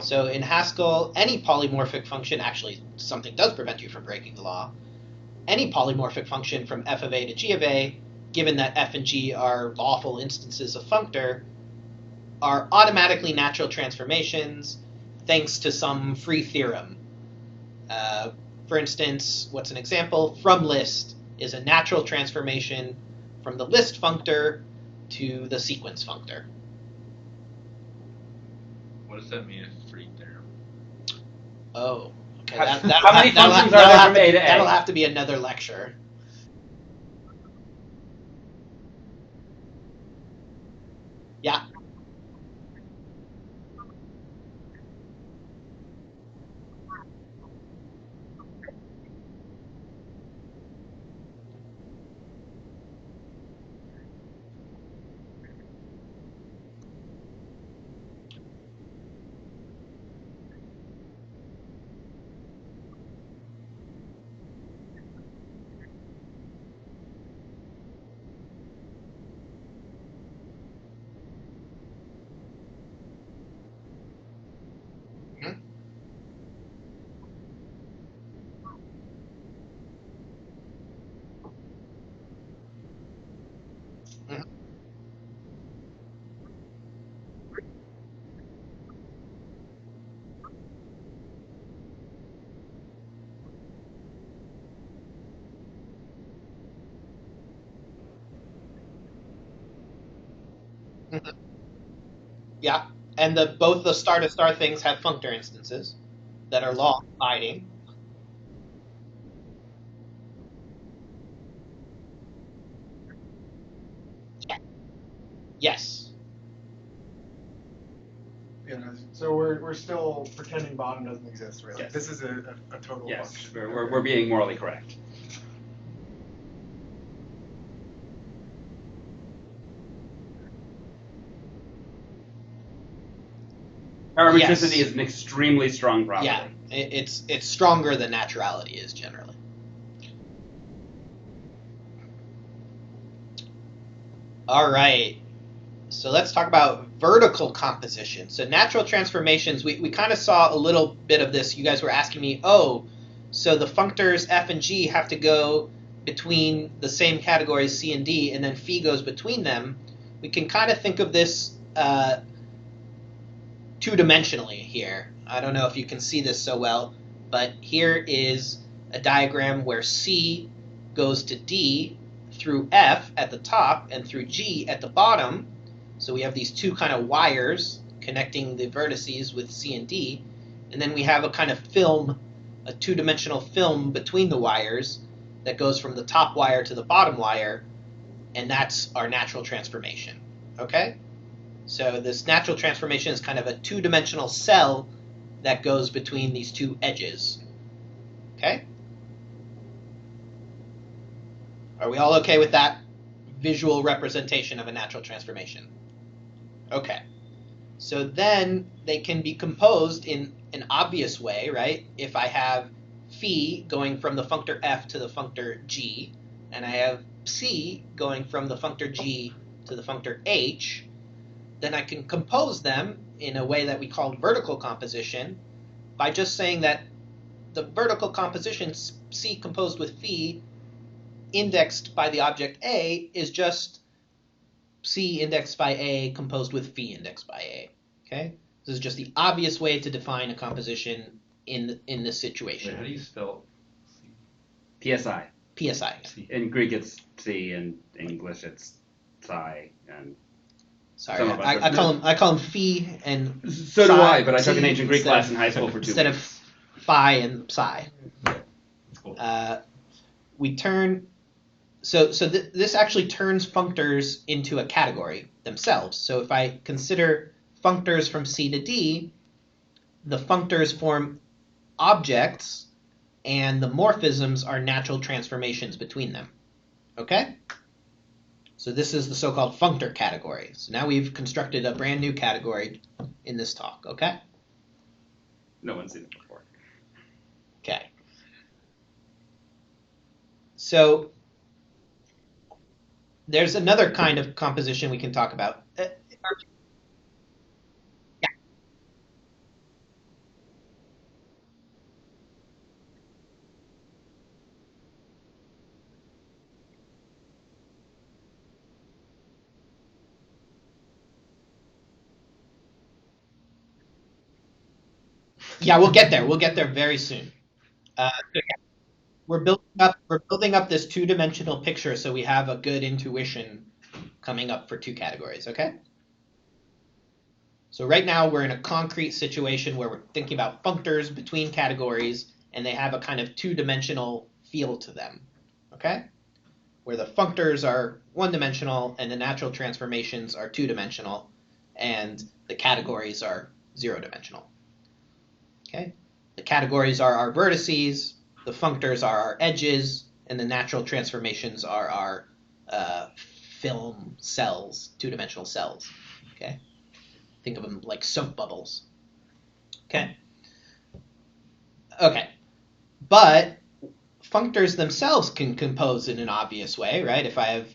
So in Haskell, any polymorphic function, actually something does prevent you from breaking the law, any polymorphic function from f of A to g of A, given that f and g are lawful instances of functor, are automatically natural transformations thanks to some free theorem. For instance, what's an example? From list is a natural transformation from the list functor to the sequence functor. What does that mean, a free theorem? Oh, okay. How many functions are there from A to A? That'll have to be another lecture. Yeah. Yeah, and both the star to star things have functor instances that are law abiding. Yes. Yeah, so we're still pretending bottom doesn't exist, right? Like Yes. this is a total Yes, function. we're being morally correct. Parametricity Yes. is an extremely strong property. Yeah, it's stronger than naturality is generally. All right. So let's talk about vertical composition. So natural transformations, we kind of saw a little bit of this. You guys were asking me, oh, so the functors f and g have to go between the same categories c and d, and then phi goes between them. We can kind of think of this two-dimensionally here. I don't know if you can see this so well, but here is a diagram where c goes to d through f at the top and through g at the bottom. So we have these two kind of wires connecting the vertices with C and D, and then we have a kind of film, a two-dimensional film between the wires that goes from the top wire to the bottom wire, and that's our natural transformation. Okay? So this natural transformation is kind of a two-dimensional cell that goes between these two edges. Okay? Are we all okay with that visual representation of a natural transformation? Okay. So then they can be composed in an obvious way, right? If I have phi going from the functor f to the functor g, and I have psi going from the functor g to the functor h, then I can compose them in a way that we call vertical composition by just saying that the vertical composition C composed with phi indexed by the object A is just C indexed by A composed with phi indexed by A. Okay? This is just the obvious way to define a composition in this situation. Wait, how do you spell PSI. PSI. In Greek it's psi, in English it's psi, and Sorry, some of us I call them phi and so do psi, I. But I took an psi ancient Greek instead class of- in high school for 2 instead weeks. of phi and psi. It's cool. We turn this actually turns functors into a category themselves. So if I consider functors from C to D, the functors form objects, and the morphisms are natural transformations between them. Okay? So this is the so-called functor category. So now we've constructed a brand new category in this talk. Okay? No one's seen it before. Okay. So there's another kind of composition we can talk about. Yeah, we'll get there. We'll get there very soon. So yeah, we're building up this two-dimensional picture so we have a good intuition coming up for two categories. Okay. So right now we're in a concrete situation where we're thinking about functors between categories, and they have a kind of two-dimensional feel to them. Okay. Where the functors are one-dimensional and the natural transformations are two-dimensional, and the categories are zero-dimensional. Okay? The categories are our vertices, the functors are our edges, and the natural transformations are our film cells, two-dimensional cells. Okay? Think of them like soap bubbles. Okay? Okay. But functors themselves can compose in an obvious way, right? If I have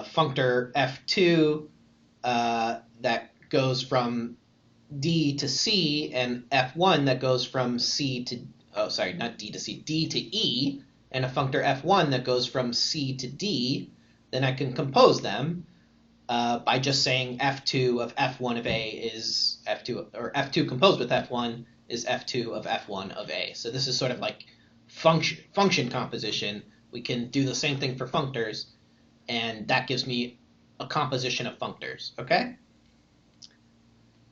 functor f2 that goes from D to C, and F1 that goes from C to, not D to C, D to E, and a functor F1 that goes from C to D, then I can compose them by just saying F2 of F1 of A is F2, or F2 composed with F1 is F2 of F1 of A. So this is sort of like function composition. We can do the same thing for functors, and that gives me a composition of functors, okay?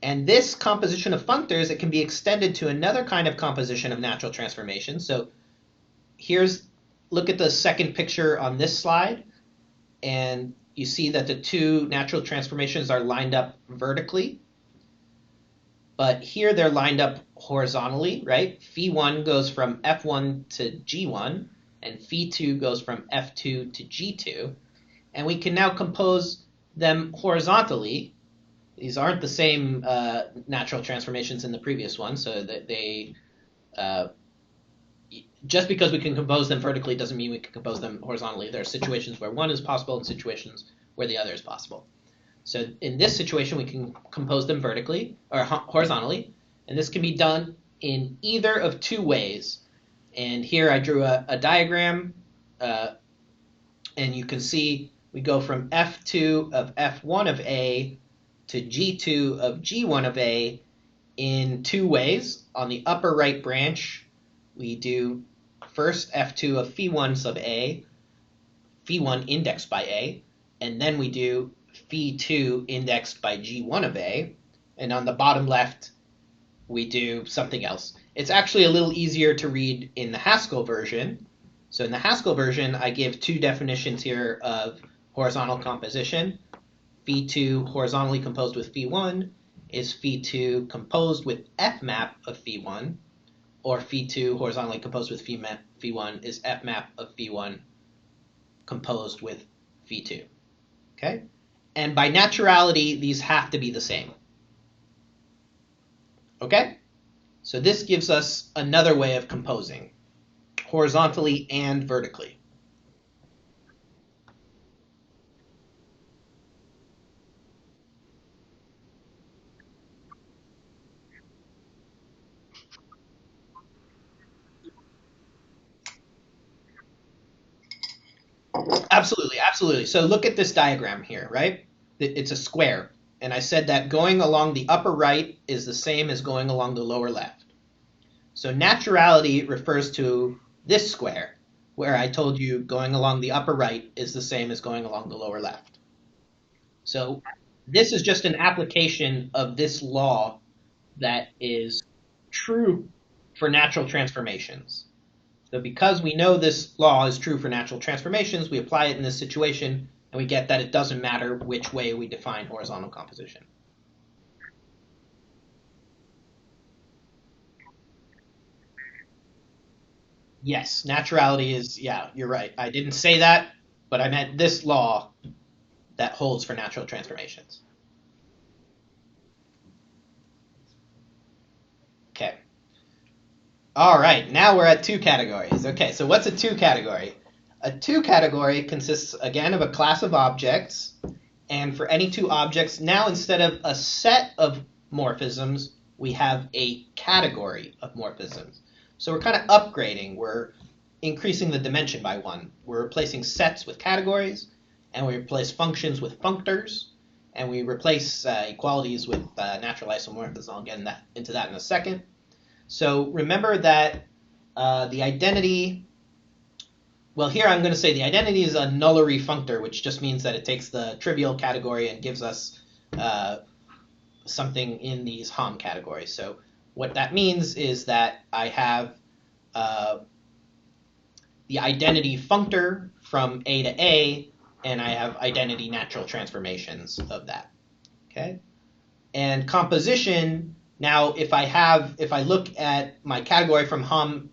And this composition of functors, it can be extended to another kind of composition of natural transformations. So look at the second picture on this slide, and you see that the two natural transformations are lined up vertically. But here they're lined up horizontally, right? Phi1 goes from F1 to G1, and Phi2 goes from F2 to G2. And we can now compose them horizontally. These aren't the same natural transformations in the previous one, so that just because we can compose them vertically doesn't mean we can compose them horizontally. There are situations where one is possible and situations where the other is possible. So in this situation, we can compose them vertically or horizontally, and this can be done in either of two ways. And here I drew a diagram, and you can see we go from F2 of F1 of A to G2 of G1 of A in two ways. On the upper right branch, we do first F2 of Phi1 sub A, Phi1 indexed by A, and then we do Phi2 indexed by G1 of A, and on the bottom left, we do something else. It's actually a little easier to read in the Haskell version. So in the Haskell version, I give two definitions here of horizontal composition. Phi2 horizontally composed with Phi1 is Phi2 composed with F map of Phi1, or Phi2 horizontally composed with Phi1 is F map of Phi1 composed with Phi2. Okay? And by naturality, these have to be the same. Okay? So this gives us another way of composing, horizontally and vertically. Absolutely, absolutely. So look at this diagram here, right? It's a square. And I said that going along the upper right is the same as going along the lower left. So naturality refers to this square, where I told you going along the upper right is the same as going along the lower left. So this is just an application of this law that is true for natural transformations. So because we know this law is true for natural transformations, we apply it in this situation, and we get that it doesn't matter which way we define horizontal composition. Yes, naturality is, yeah, you're right. I didn't say that, but I meant this law that holds for natural transformations. Okay. All right, now we're at two categories. Okay, so what's a two category? A two category consists, again, of a class of objects, and for any two objects, now instead of a set of morphisms, we have a category of morphisms. So we're kind of upgrading. We're increasing the dimension by one. We're replacing sets with categories, and we replace functions with functors, and we replace equalities with natural isomorphisms. I'll get into that in a second. So remember that the identity, well, here I'm going to say the identity is a nullary functor, which just means that it takes the trivial category and gives us something in these Hom categories. So what that means is that I have the identity functor from A to A, and I have identity natural transformations of that. Okay? And composition, now if I look at my category from Hom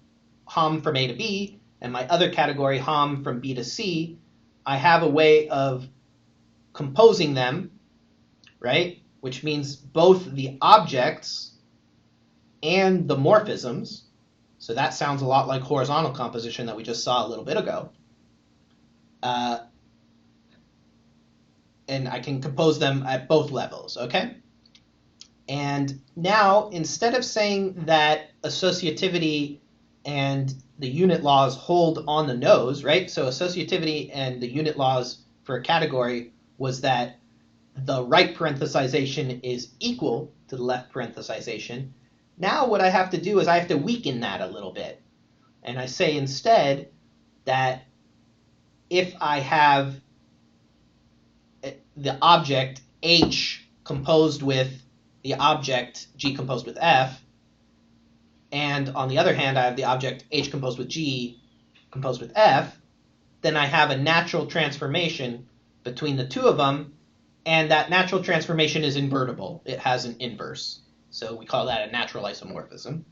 from A to B, and my other category Hom from B to C, I have a way of composing them, right? Which means both the objects and the morphisms. So that sounds a lot like horizontal composition that we just saw a little bit ago. And I can compose them at both levels, okay? And now, instead of saying that associativity and the unit laws hold on the nose, right? So associativity and the unit laws for a category was that the right parenthesization is equal to the left parenthesization. Now what I have to do is I have to weaken that a little bit. And I say instead that if I have the object H composed with the object G composed with F, and on the other hand, I have the object H composed with G composed with F, then I have a natural transformation between the two of them, and that natural transformation is invertible. It has an inverse. So we call that a natural isomorphism.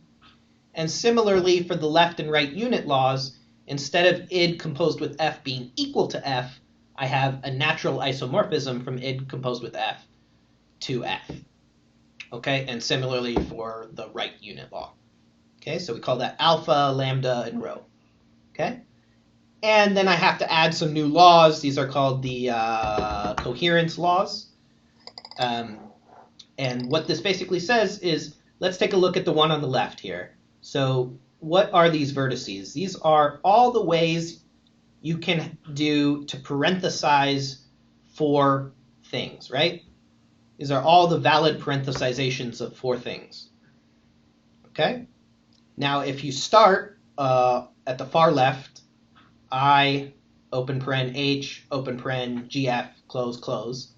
And similarly, for the left and right unit laws, instead of id composed with F being equal to F, I have a natural isomorphism from id composed with F to F. Okay, and similarly for the right unit law. Okay, so we call that alpha, lambda, and rho. Okay, and then I have to add some new laws. These are called the coherence laws. And what this basically says is, let's take a look at the one on the left here. So what are these vertices? These are all the ways you can do to parenthesize four things, right? These are all the valid parenthesizations of four things. Okay? Now, if you start at the far left, I, open paren H, open paren GF, close, close,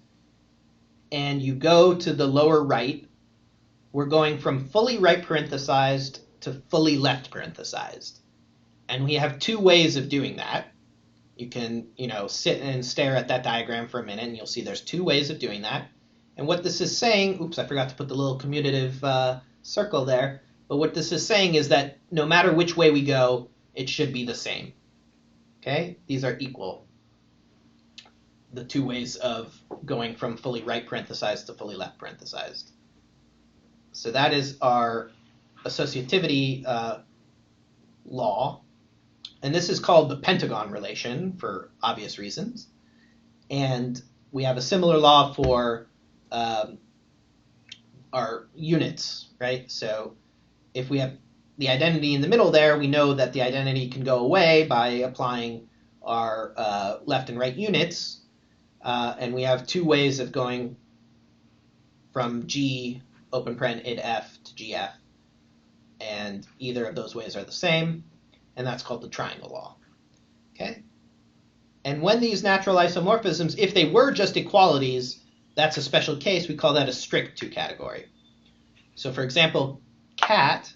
and you go to the lower right, we're going from fully right parenthesized to fully left parenthesized. And we have two ways of doing that. You can, sit and stare at that diagram for a minute, and you'll see there's two ways of doing that. And what this is saying, oops, I forgot to put the little commutative circle there, but what this is saying is that no matter which way we go, it should be the same. Okay? These are equal. The two ways of going from fully right parenthesized to fully left parenthesized. So that is our associativity law. And this is called the pentagon relation for obvious reasons. And we have a similar law for our units, right? So if we have the identity in the middle there, we know that the identity can go away by applying our left and right units. And we have two ways of going from G, open paren id F, to GF. And either of those ways are the same, and that's called the triangle law. Okay? And when these natural isomorphisms, if they were just equalities, that's a special case. We call that a strict two-category. So for example, cat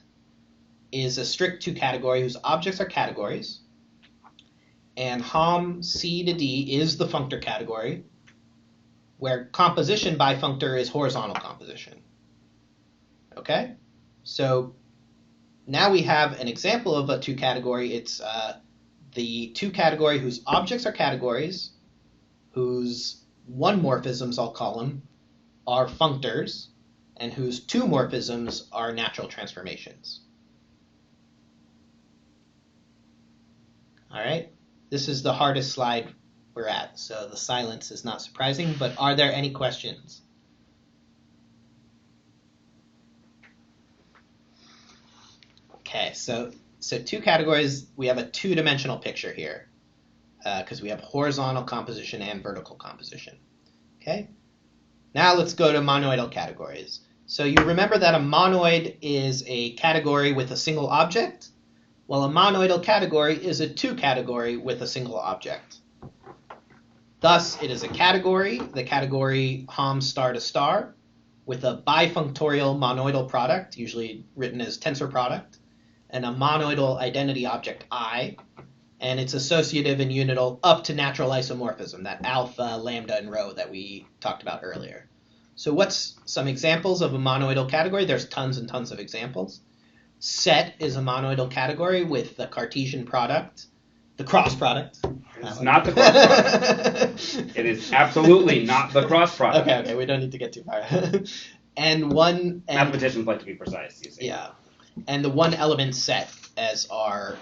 is a strict two-category whose objects are categories, and Hom C to D is the functor category, where composition by functor is horizontal composition. Okay? So now we have an example of a two-category. It's the two-category whose objects are categories, whose one morphisms, I'll call them, are functors, and whose two morphisms are natural transformations. All right? This is the hardest slide we're at, so the silence is not surprising, but are there any questions? Okay, so two categories, we have a two-dimensional picture here because we have horizontal composition and vertical composition. Okay, now let's go to monoidal categories. So you remember that a monoid is a category with a single object, while a monoidal category is a two-category with a single object. Thus, it is a category, the category Hom star to star, with a bifunctorial monoidal product, usually written as tensor product, and a monoidal identity object I, and it's associative and unital up to natural isomorphism, that alpha, lambda, and rho that we talked about earlier. So what's some examples of a monoidal category? There's tons and tons of examples. Set is a monoidal category with the Cartesian product, the cross product. It's not the cross product. It is absolutely not the cross product. Okay, we don't need to get too far. And mathematicians like to be precise, you see. Yeah, and the one element set as our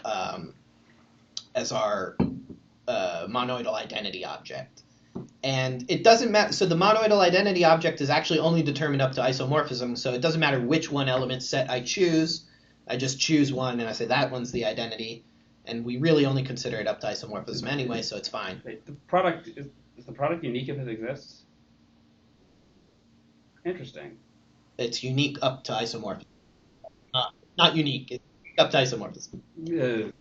monoidal identity object. And it doesn't matter. So the monoidal identity object is actually only determined up to isomorphism. So it doesn't matter which one element set I choose. I just choose one and I say that one's the identity. And we really only consider it up to isomorphism anyway, so it's fine. Wait, the product is the product unique if it exists? Interesting. It's unique up to isomorphism. Not unique. It's up to isomorphism.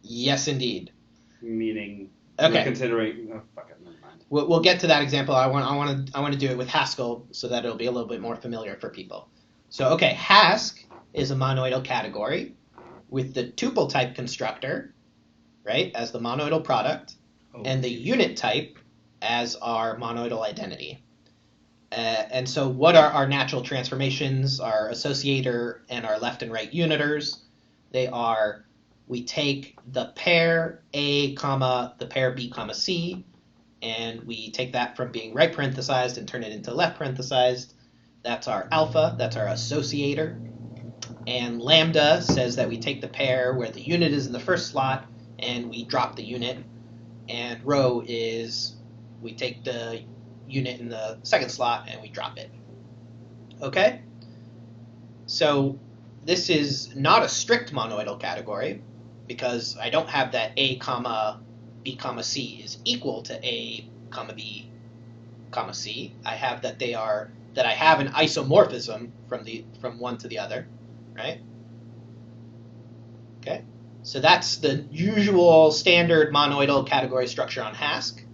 Yes, indeed. Meaning? Okay. Considering, oh, fuck it, never mind. We'll get to that example. I want to do it with Haskell so that it'll be a little bit more familiar for people. So okay, Hask is a monoidal category with the tuple type constructor, right, as the monoidal product, and the unit type as our monoidal identity. And so what are our natural transformations, our associator and our left and right uniters? They are, we take the pair A, comma, the pair B, comma, C, and we take that from being right parenthesized and turn it into left parenthesized. That's our alpha, that's our associator. And lambda says that we take the pair where the unit is in the first slot and we drop the unit. And rho is we take the unit in the second slot and we drop it. Okay? So this is not a strict monoidal category because I don't have that A, comma, B, comma, C is equal to A, comma, B, comma, C. I have that I have an isomorphism from one to the other, right? Okay? So that's the usual standard monoidal category structure on Hask.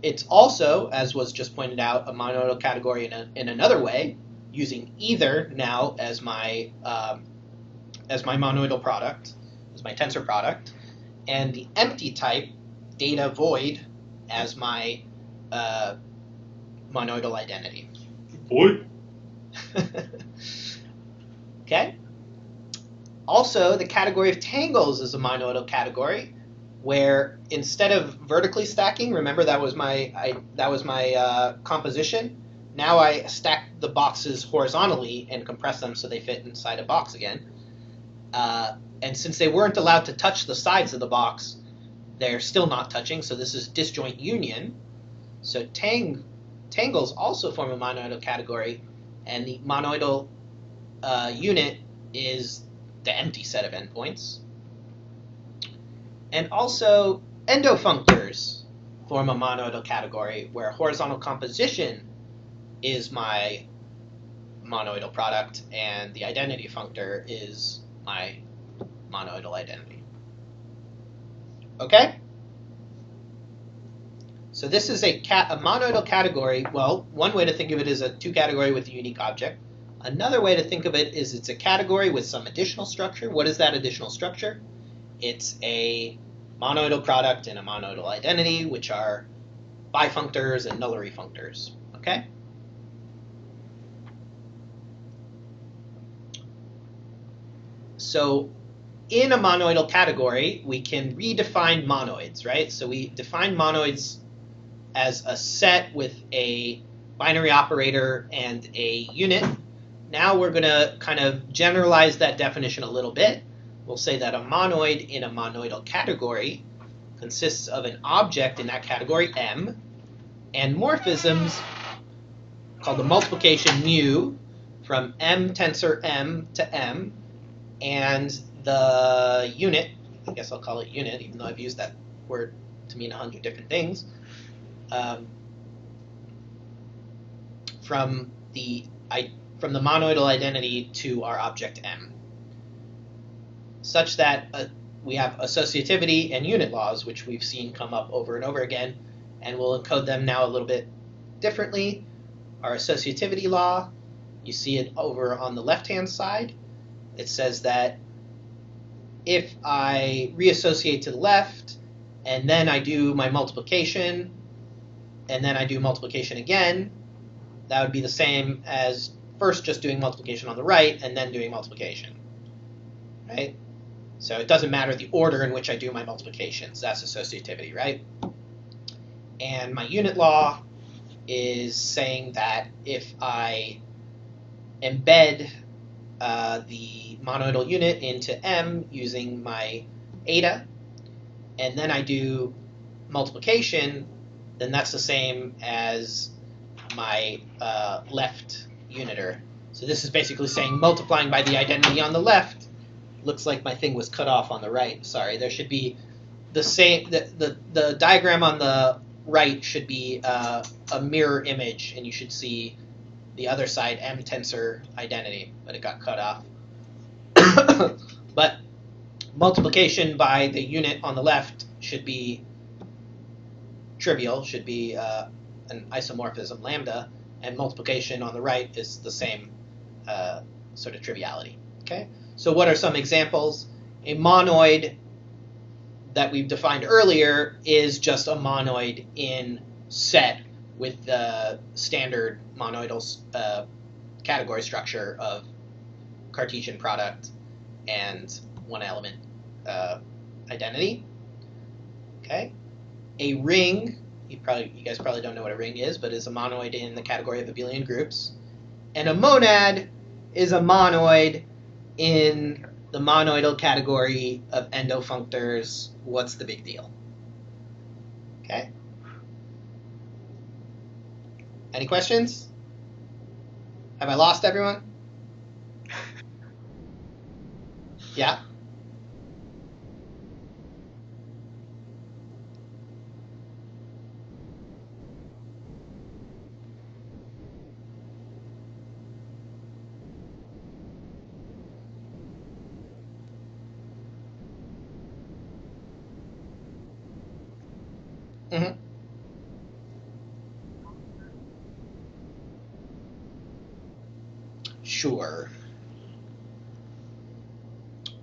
It's also, as was just pointed out, a monoidal category in another way, using either now as my monoidal product, as my tensor product, and the empty type data void as my monoidal identity. Void. Okay. Also, the category of tangles is a monoidal category, where instead of vertically stacking, remember that was my composition. Now I stack the boxes horizontally and compress them so they fit inside a box again. And since they weren't allowed to touch the sides of the box, they're still not touching. So this is disjoint union. So tangles also form a monoidal category, and the monoidal unit is the empty set of endpoints. And also, endofunctors form a monoidal category where horizontal composition is my monoidal product and the identity functor is my monoidal identity. Okay? So this is a monoidal category. Well, one way to think of it is a two-category with a unique object. Another way to think of it is it's a category with some additional structure. What is that additional structure? It's a monoidal product and a monoidal identity, which are bifunctors and nullary functors. Okay? So in a monoidal category, we can redefine monoids, right? So we define monoids as a set with a binary operator and a unit. Now we're going to kind of generalize that definition a little bit. We'll say that a monoid in a monoidal category consists of an object in that category, M, and morphisms called the multiplication mu from M tensor M to M, and the unit, I guess I'll call it unit, even though I've used that word to mean 100 different things, from the monoidal identity to our object M, such that we have associativity and unit laws, which we've seen come up over and over again, and we'll encode them now a little bit differently. Our associativity law, you see it over on the left-hand side. It says that if I reassociate to the left, and then I do my multiplication, and then I do multiplication again, that would be the same as first just doing multiplication on the right, and then doing multiplication, right? So it doesn't matter the order in which I do my multiplications. That's associativity, right? And my unit law is saying that if I embed the monoidal unit into M using my eta, and then I do multiplication, then that's the same as my left uniter. So this is basically saying multiplying by the identity on the left looks like my thing was cut off on the right. Sorry, there should be the same, the diagram on the right should be a mirror image, and you should see the other side, M tensor identity, but it got cut off. But multiplication by the unit on the left should be trivial, should be an isomorphism lambda, and multiplication on the right is the same sort of triviality. Okay, so what are some examples? A monoid that we've defined earlier is just a monoid in set with the standard monoidal category structure of Cartesian product and one element identity. Okay, a ring, you guys probably don't know what a ring is, but is a monoid in the category of abelian groups. And a monad is a monoid in the monoidal category of endofunctors. What's the big deal? Okay. Any questions? Have I lost everyone? Yeah? Mm-hmm. Sure.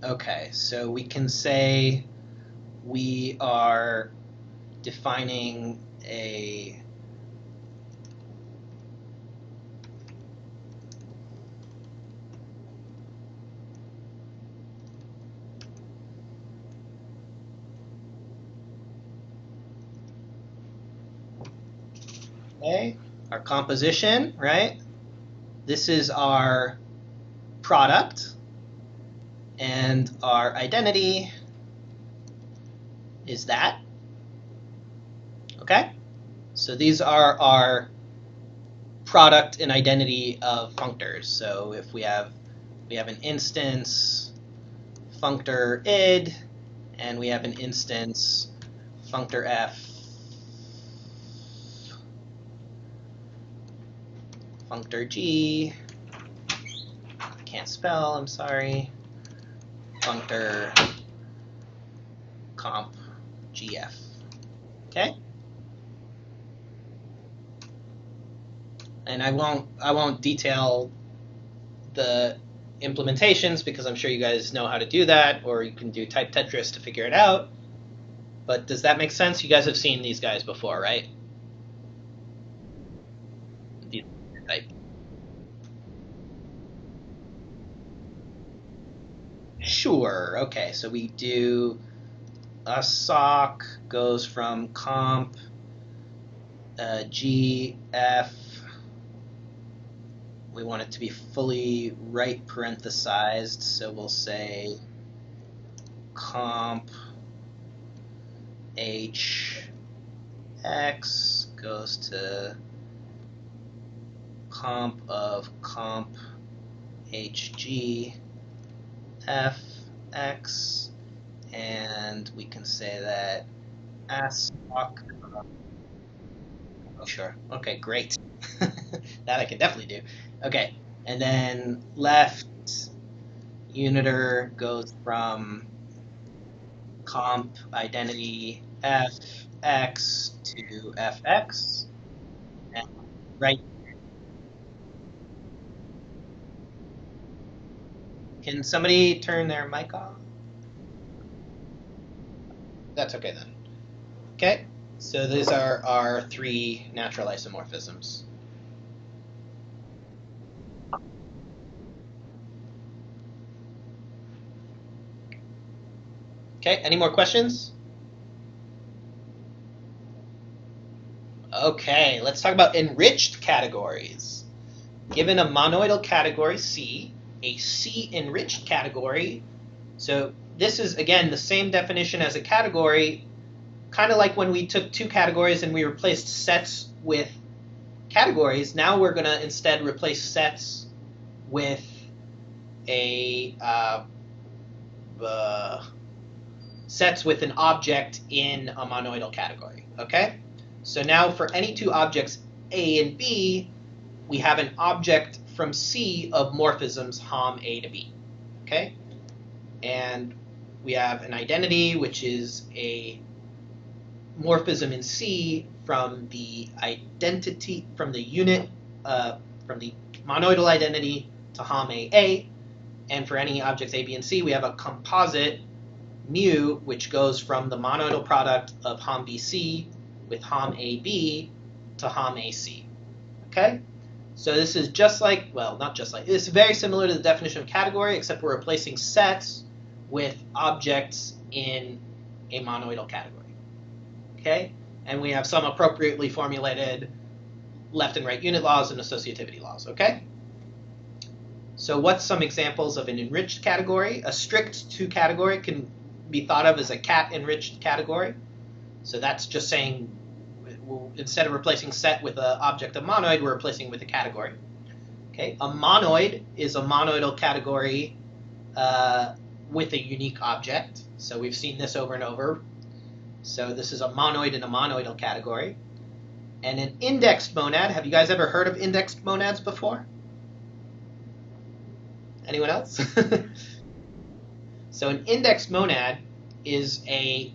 Okay, so we can say we are defining a our composition, right? This is our product, and our identity is that. Okay? So these are our product and identity of functors. So if we have an instance functor id, and we have an instance functor f, functor g, can't spell, I'm sorry, functor comp gf. Okay? And I won't detail the implementations because I'm sure you guys know how to do that, or you can do type Tetris to figure it out. But does that make sense? You guys have seen these guys before, right? Type. Sure. Okay, so we do a sock goes from comp gf. We want it to be fully right parenthesized, so we'll say comp h x goes to comp of comp hg f x, and we can say that assoc. Oh, sure. Okay, great. That I can definitely do. Okay, and then left uniter goes from comp identity fx to fx, and right. Can somebody turn their mic off? That's okay then. Okay, so these are our three natural isomorphisms. Okay, any more questions? Okay, let's talk about enriched categories. Given a monoidal category C, a C-enriched category, so this is, again, the same definition as a category, kind of like when we took two categories and we replaced sets with categories. Now we're going to instead replace sets with sets with an object in a monoidal category. Okay? So now for any two objects A and B, we have an object from C of morphisms Hom A to B. Okay? And we have an identity, which is a morphism in C from the identity, from the unit, from the monoidal identity to Hom A. And for any objects A, B, and C, we have a composite mu, which goes from the monoidal product of Hom BC with Hom AB to Hom AC. Okay? So this is just like, well, not just like, it's very similar to the definition of category, except we're replacing sets with objects in a monoidal category. Okay? And we have some appropriately formulated left and right unit laws and associativity laws. Okay? So what's some examples of an enriched category? A strict two category can be thought of as a cat enriched category. So that's just saying, instead of replacing set with an object of monoid, we're replacing with a category. Okay, a monoid is a monoidal category with a unique object. So we've seen this over and over. So this is a monoid in a monoidal category. And an indexed monad, have you guys ever heard of indexed monads before? Anyone else? So an indexed monad is a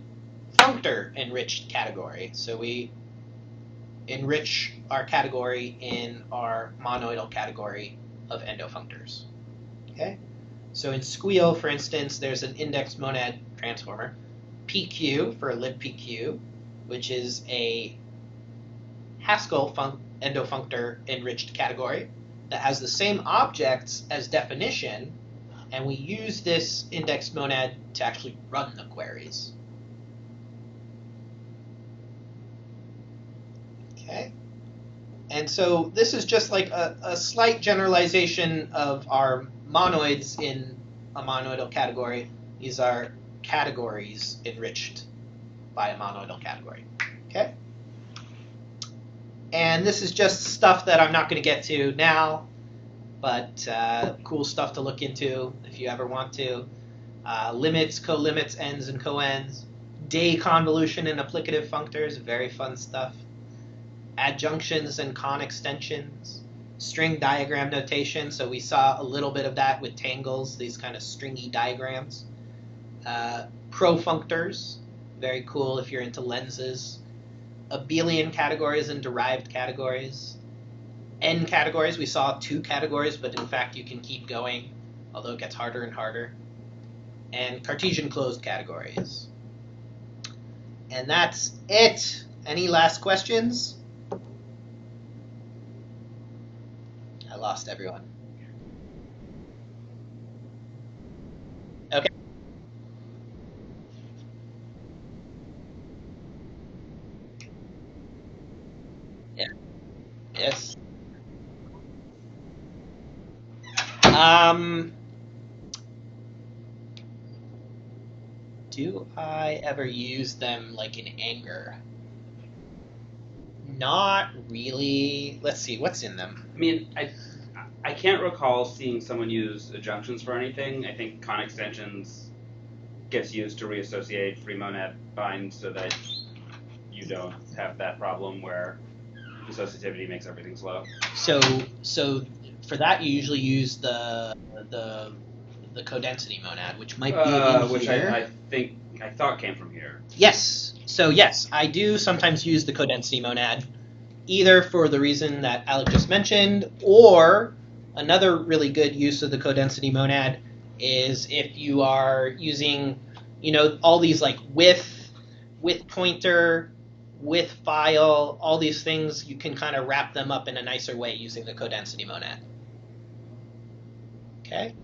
functor enriched category. So we enrich our category in our monoidal category of endofunctors. Okay? So in Squeal, for instance, there's an indexed monad transformer, PQ for libPQ, which is a Haskell endofunctor enriched category that has the same objects as definition, and we use this indexed monad to actually run the queries. Okay? And so this is just like a slight generalization of our monoids in a monoidal category. These are categories enriched by a monoidal category. Okay? And this is just stuff that I'm not going to get to now, but cool stuff to look into if you ever want to. Limits, co-limits, ends, and co-ends. Day convolution and applicative functors, very fun stuff. Adjunctions and con extensions. String diagram notation, so we saw a little bit of that with tangles, these kind of stringy diagrams. Profunctors, very cool if you're into lenses. Abelian categories and derived categories. N categories, we saw 2 categories, but in fact you can keep going, although it gets harder and harder. And Cartesian closed categories. And that's it. Any last questions? I lost everyone. Okay. Yeah. Yes. Do I ever use them like in anger? Not really. Let's see, what's in them? I mean, I can't recall seeing someone use adjunctions for anything. I think con extensions gets used to reassociate free monad binds so that you don't have that problem where associativity makes everything slow. So for that you usually use the codensity monad, which might be in which here. I thought came from here. Yes. So yes, I do sometimes use the codensity monad, either for the reason that Alec just mentioned, or another really good use of the codensity monad is if you are using, all these like with pointer, with file, all these things, you can kind of wrap them up in a nicer way using the codensity monad. Okay?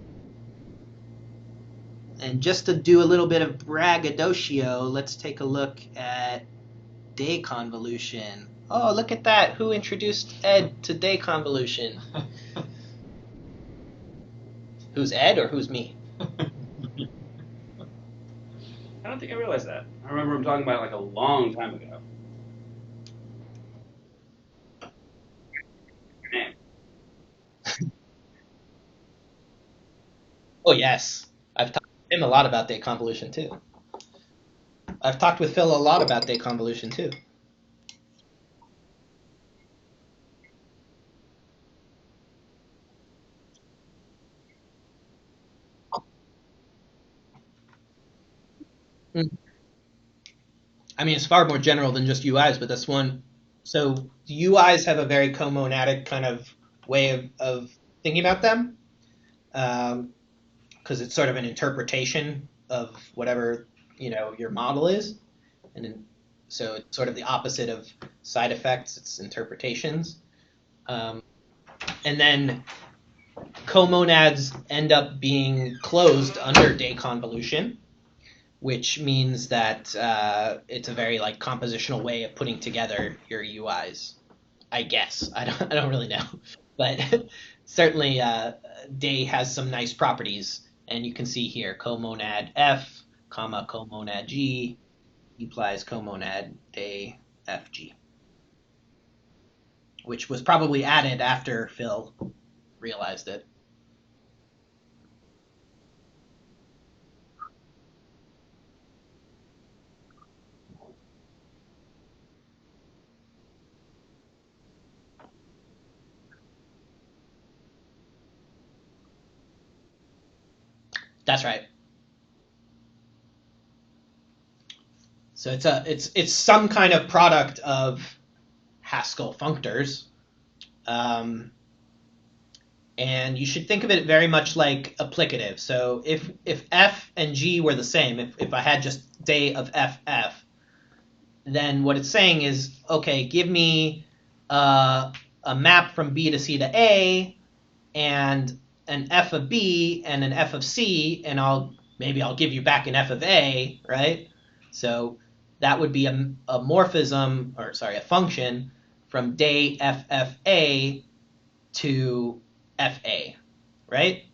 And just to do a little bit of braggadocio, let's take a look at day convolution. Oh, look at that. Who introduced Ed to day convolution? Who's Ed or who's me? I don't think I realized that. I remember him talking about it like a long time ago. Your name. Oh, yes. I've talked to him a lot about day convolution, too. I've talked with Phil a lot about day convolution, too. I mean, it's far more general than just UIs, but that's one So UIs have a very comonadic kind of way of thinking about them, because it's sort of an interpretation of whatever your model is, so it's sort of the opposite of side effects. It's interpretations, and then comonads end up being closed under day convolution, which means that it's a very like compositional way of putting together your UIs. I guess I don't really know, but certainly day has some nice properties, and you can see here comonad F, comma comonad G implies comonad day FG, which was probably added after Phil realized it. That's right. So it's some kind of product of Haskell functors, um, and you should think of it very much like applicative. So if F and G were the same, if I had just day of FF, then what it's saying is, okay, give me a map from B to C to A, and an F of B and an F of C, and I'll give you back an F of A, right? So that would be a morphism, or sorry, a function from day FFA to FA, right?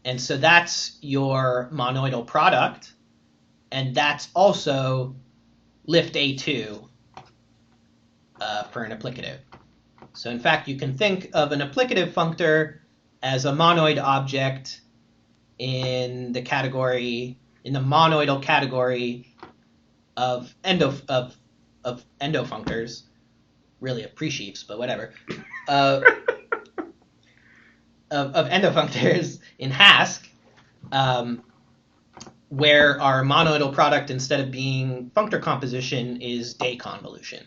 And so that's your monoidal product, and that's also lift A2 for an applicative. So in fact, you can think of an applicative functor as a monoid object in the monoidal category of endofunctors, really of presheaps, but whatever, of endofunctors in Hask, where our monoidal product, instead of being functor composition, is day convolution.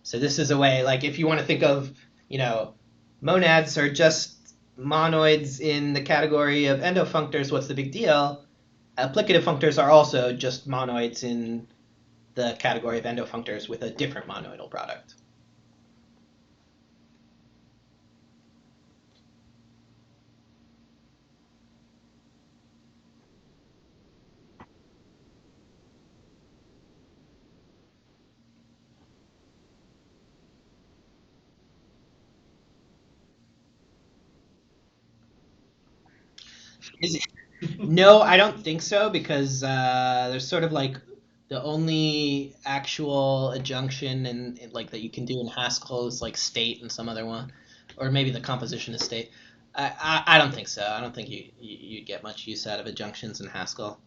So this is a way, like if you want to think of, monads are just monoids in the category of endofunctors, what's the big deal? Applicative functors are also just monoids in the category of endofunctors with a different monoidal product. Is it? No, I don't think so, because there's sort of like the only actual adjunction and like that you can do in Haskell is like state and some other one, or maybe the composition is state. I don't think so. I don't think you'd get much use out of adjunctions in Haskell,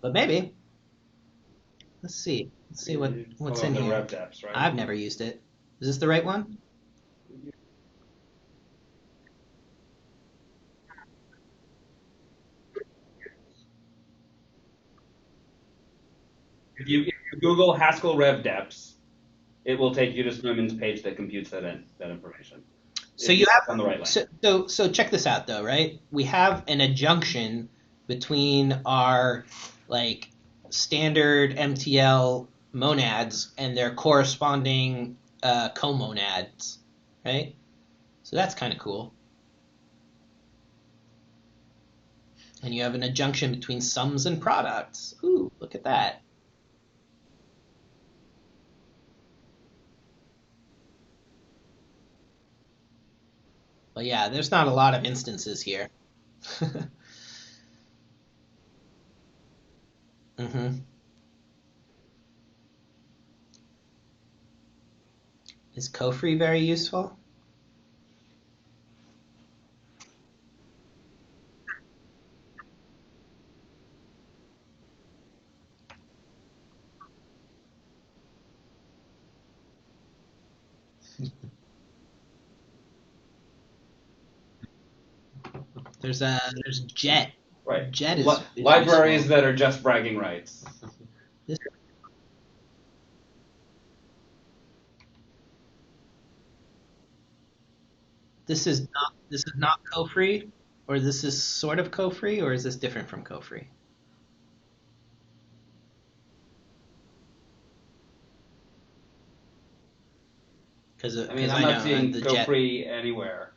but maybe. Let's see. Let's see what's in the here. rev depths, right? I've never used it. Is this the right one? If you Google Haskell rev depths, it will take you to Snowman's page that computes that information. So you have on the right line. so check this out though, right? We have an adjunction between our like standard MTL monads and their corresponding comonads, right? So that's kind of cool. And you have an adjunction between sums and products. Ooh, look at that. But yeah, there's not a lot of instances here. hmm Is Cofree very useful? There's Jet. Right. Jet is libraries useful. that are just bragging rights. This, this is not co-free, or this is sort of co-free, or is this different from co-free? Because I mean, I I'm not know seeing the go jet free anywhere.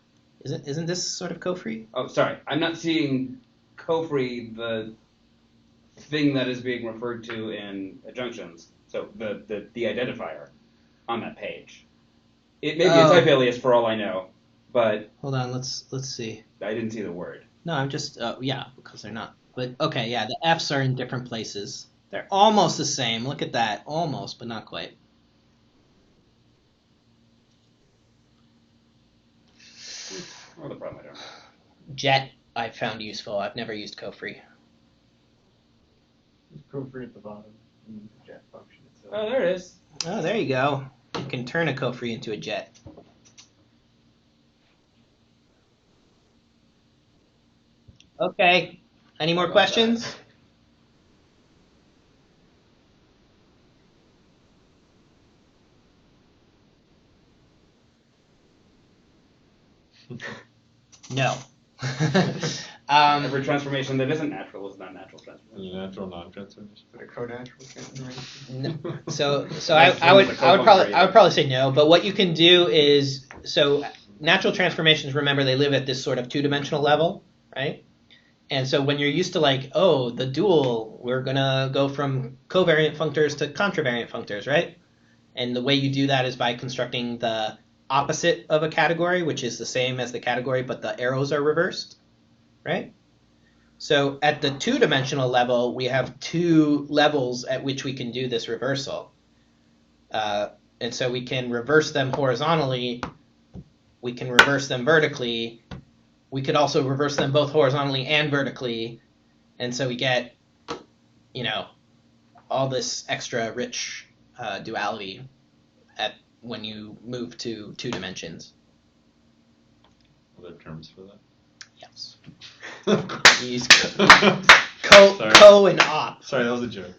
isn't this sort of co-free? Oh, sorry. I'm not seeing co-free, the thing that is being referred to in adjunctions. So the identifier on that page. It may be a type alias for all I know, but Hold on, let's see. I didn't see the word. No, I'm just yeah, because they're not. But okay, yeah, the F's are in different places. They're almost the same. Look at that, almost, but not quite. Oh, the problem I don't know. Jet, I found useful. I've never used co-free. Just go free at the bottom in the jet function itself. Oh, there it is. Oh, there you go. You can turn a co-free into a jet. Okay. Any more How about questions? No. Every transformation that isn't natural is not natural transformation. Natural non-transformation. Is it a co-natural transformation? No. So That's I would the I would probably say no. But what you can do is natural transformations. Remember, they live at this sort of two-dimensional level, right? And so when you're used to like, oh, the dual, we're gonna go from covariant functors to contravariant functors, right? And the way you do that is by constructing the opposite of a category, which is the same as the category, but the arrows are reversed, right? So at the two-dimensional level, we have two levels at which we can do this reversal. And so we can reverse them horizontally, we can reverse them vertically, we could also reverse them both horizontally and vertically, and so we get, all this extra rich duality when you move to two dimensions. Are there terms for that? Yes. You use co and op. Sorry, that was a joke.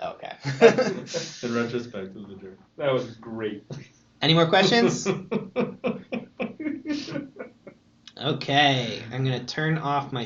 Okay. In retrospect, it was a joke. That was great. Any more questions? Okay, I'm going to turn off my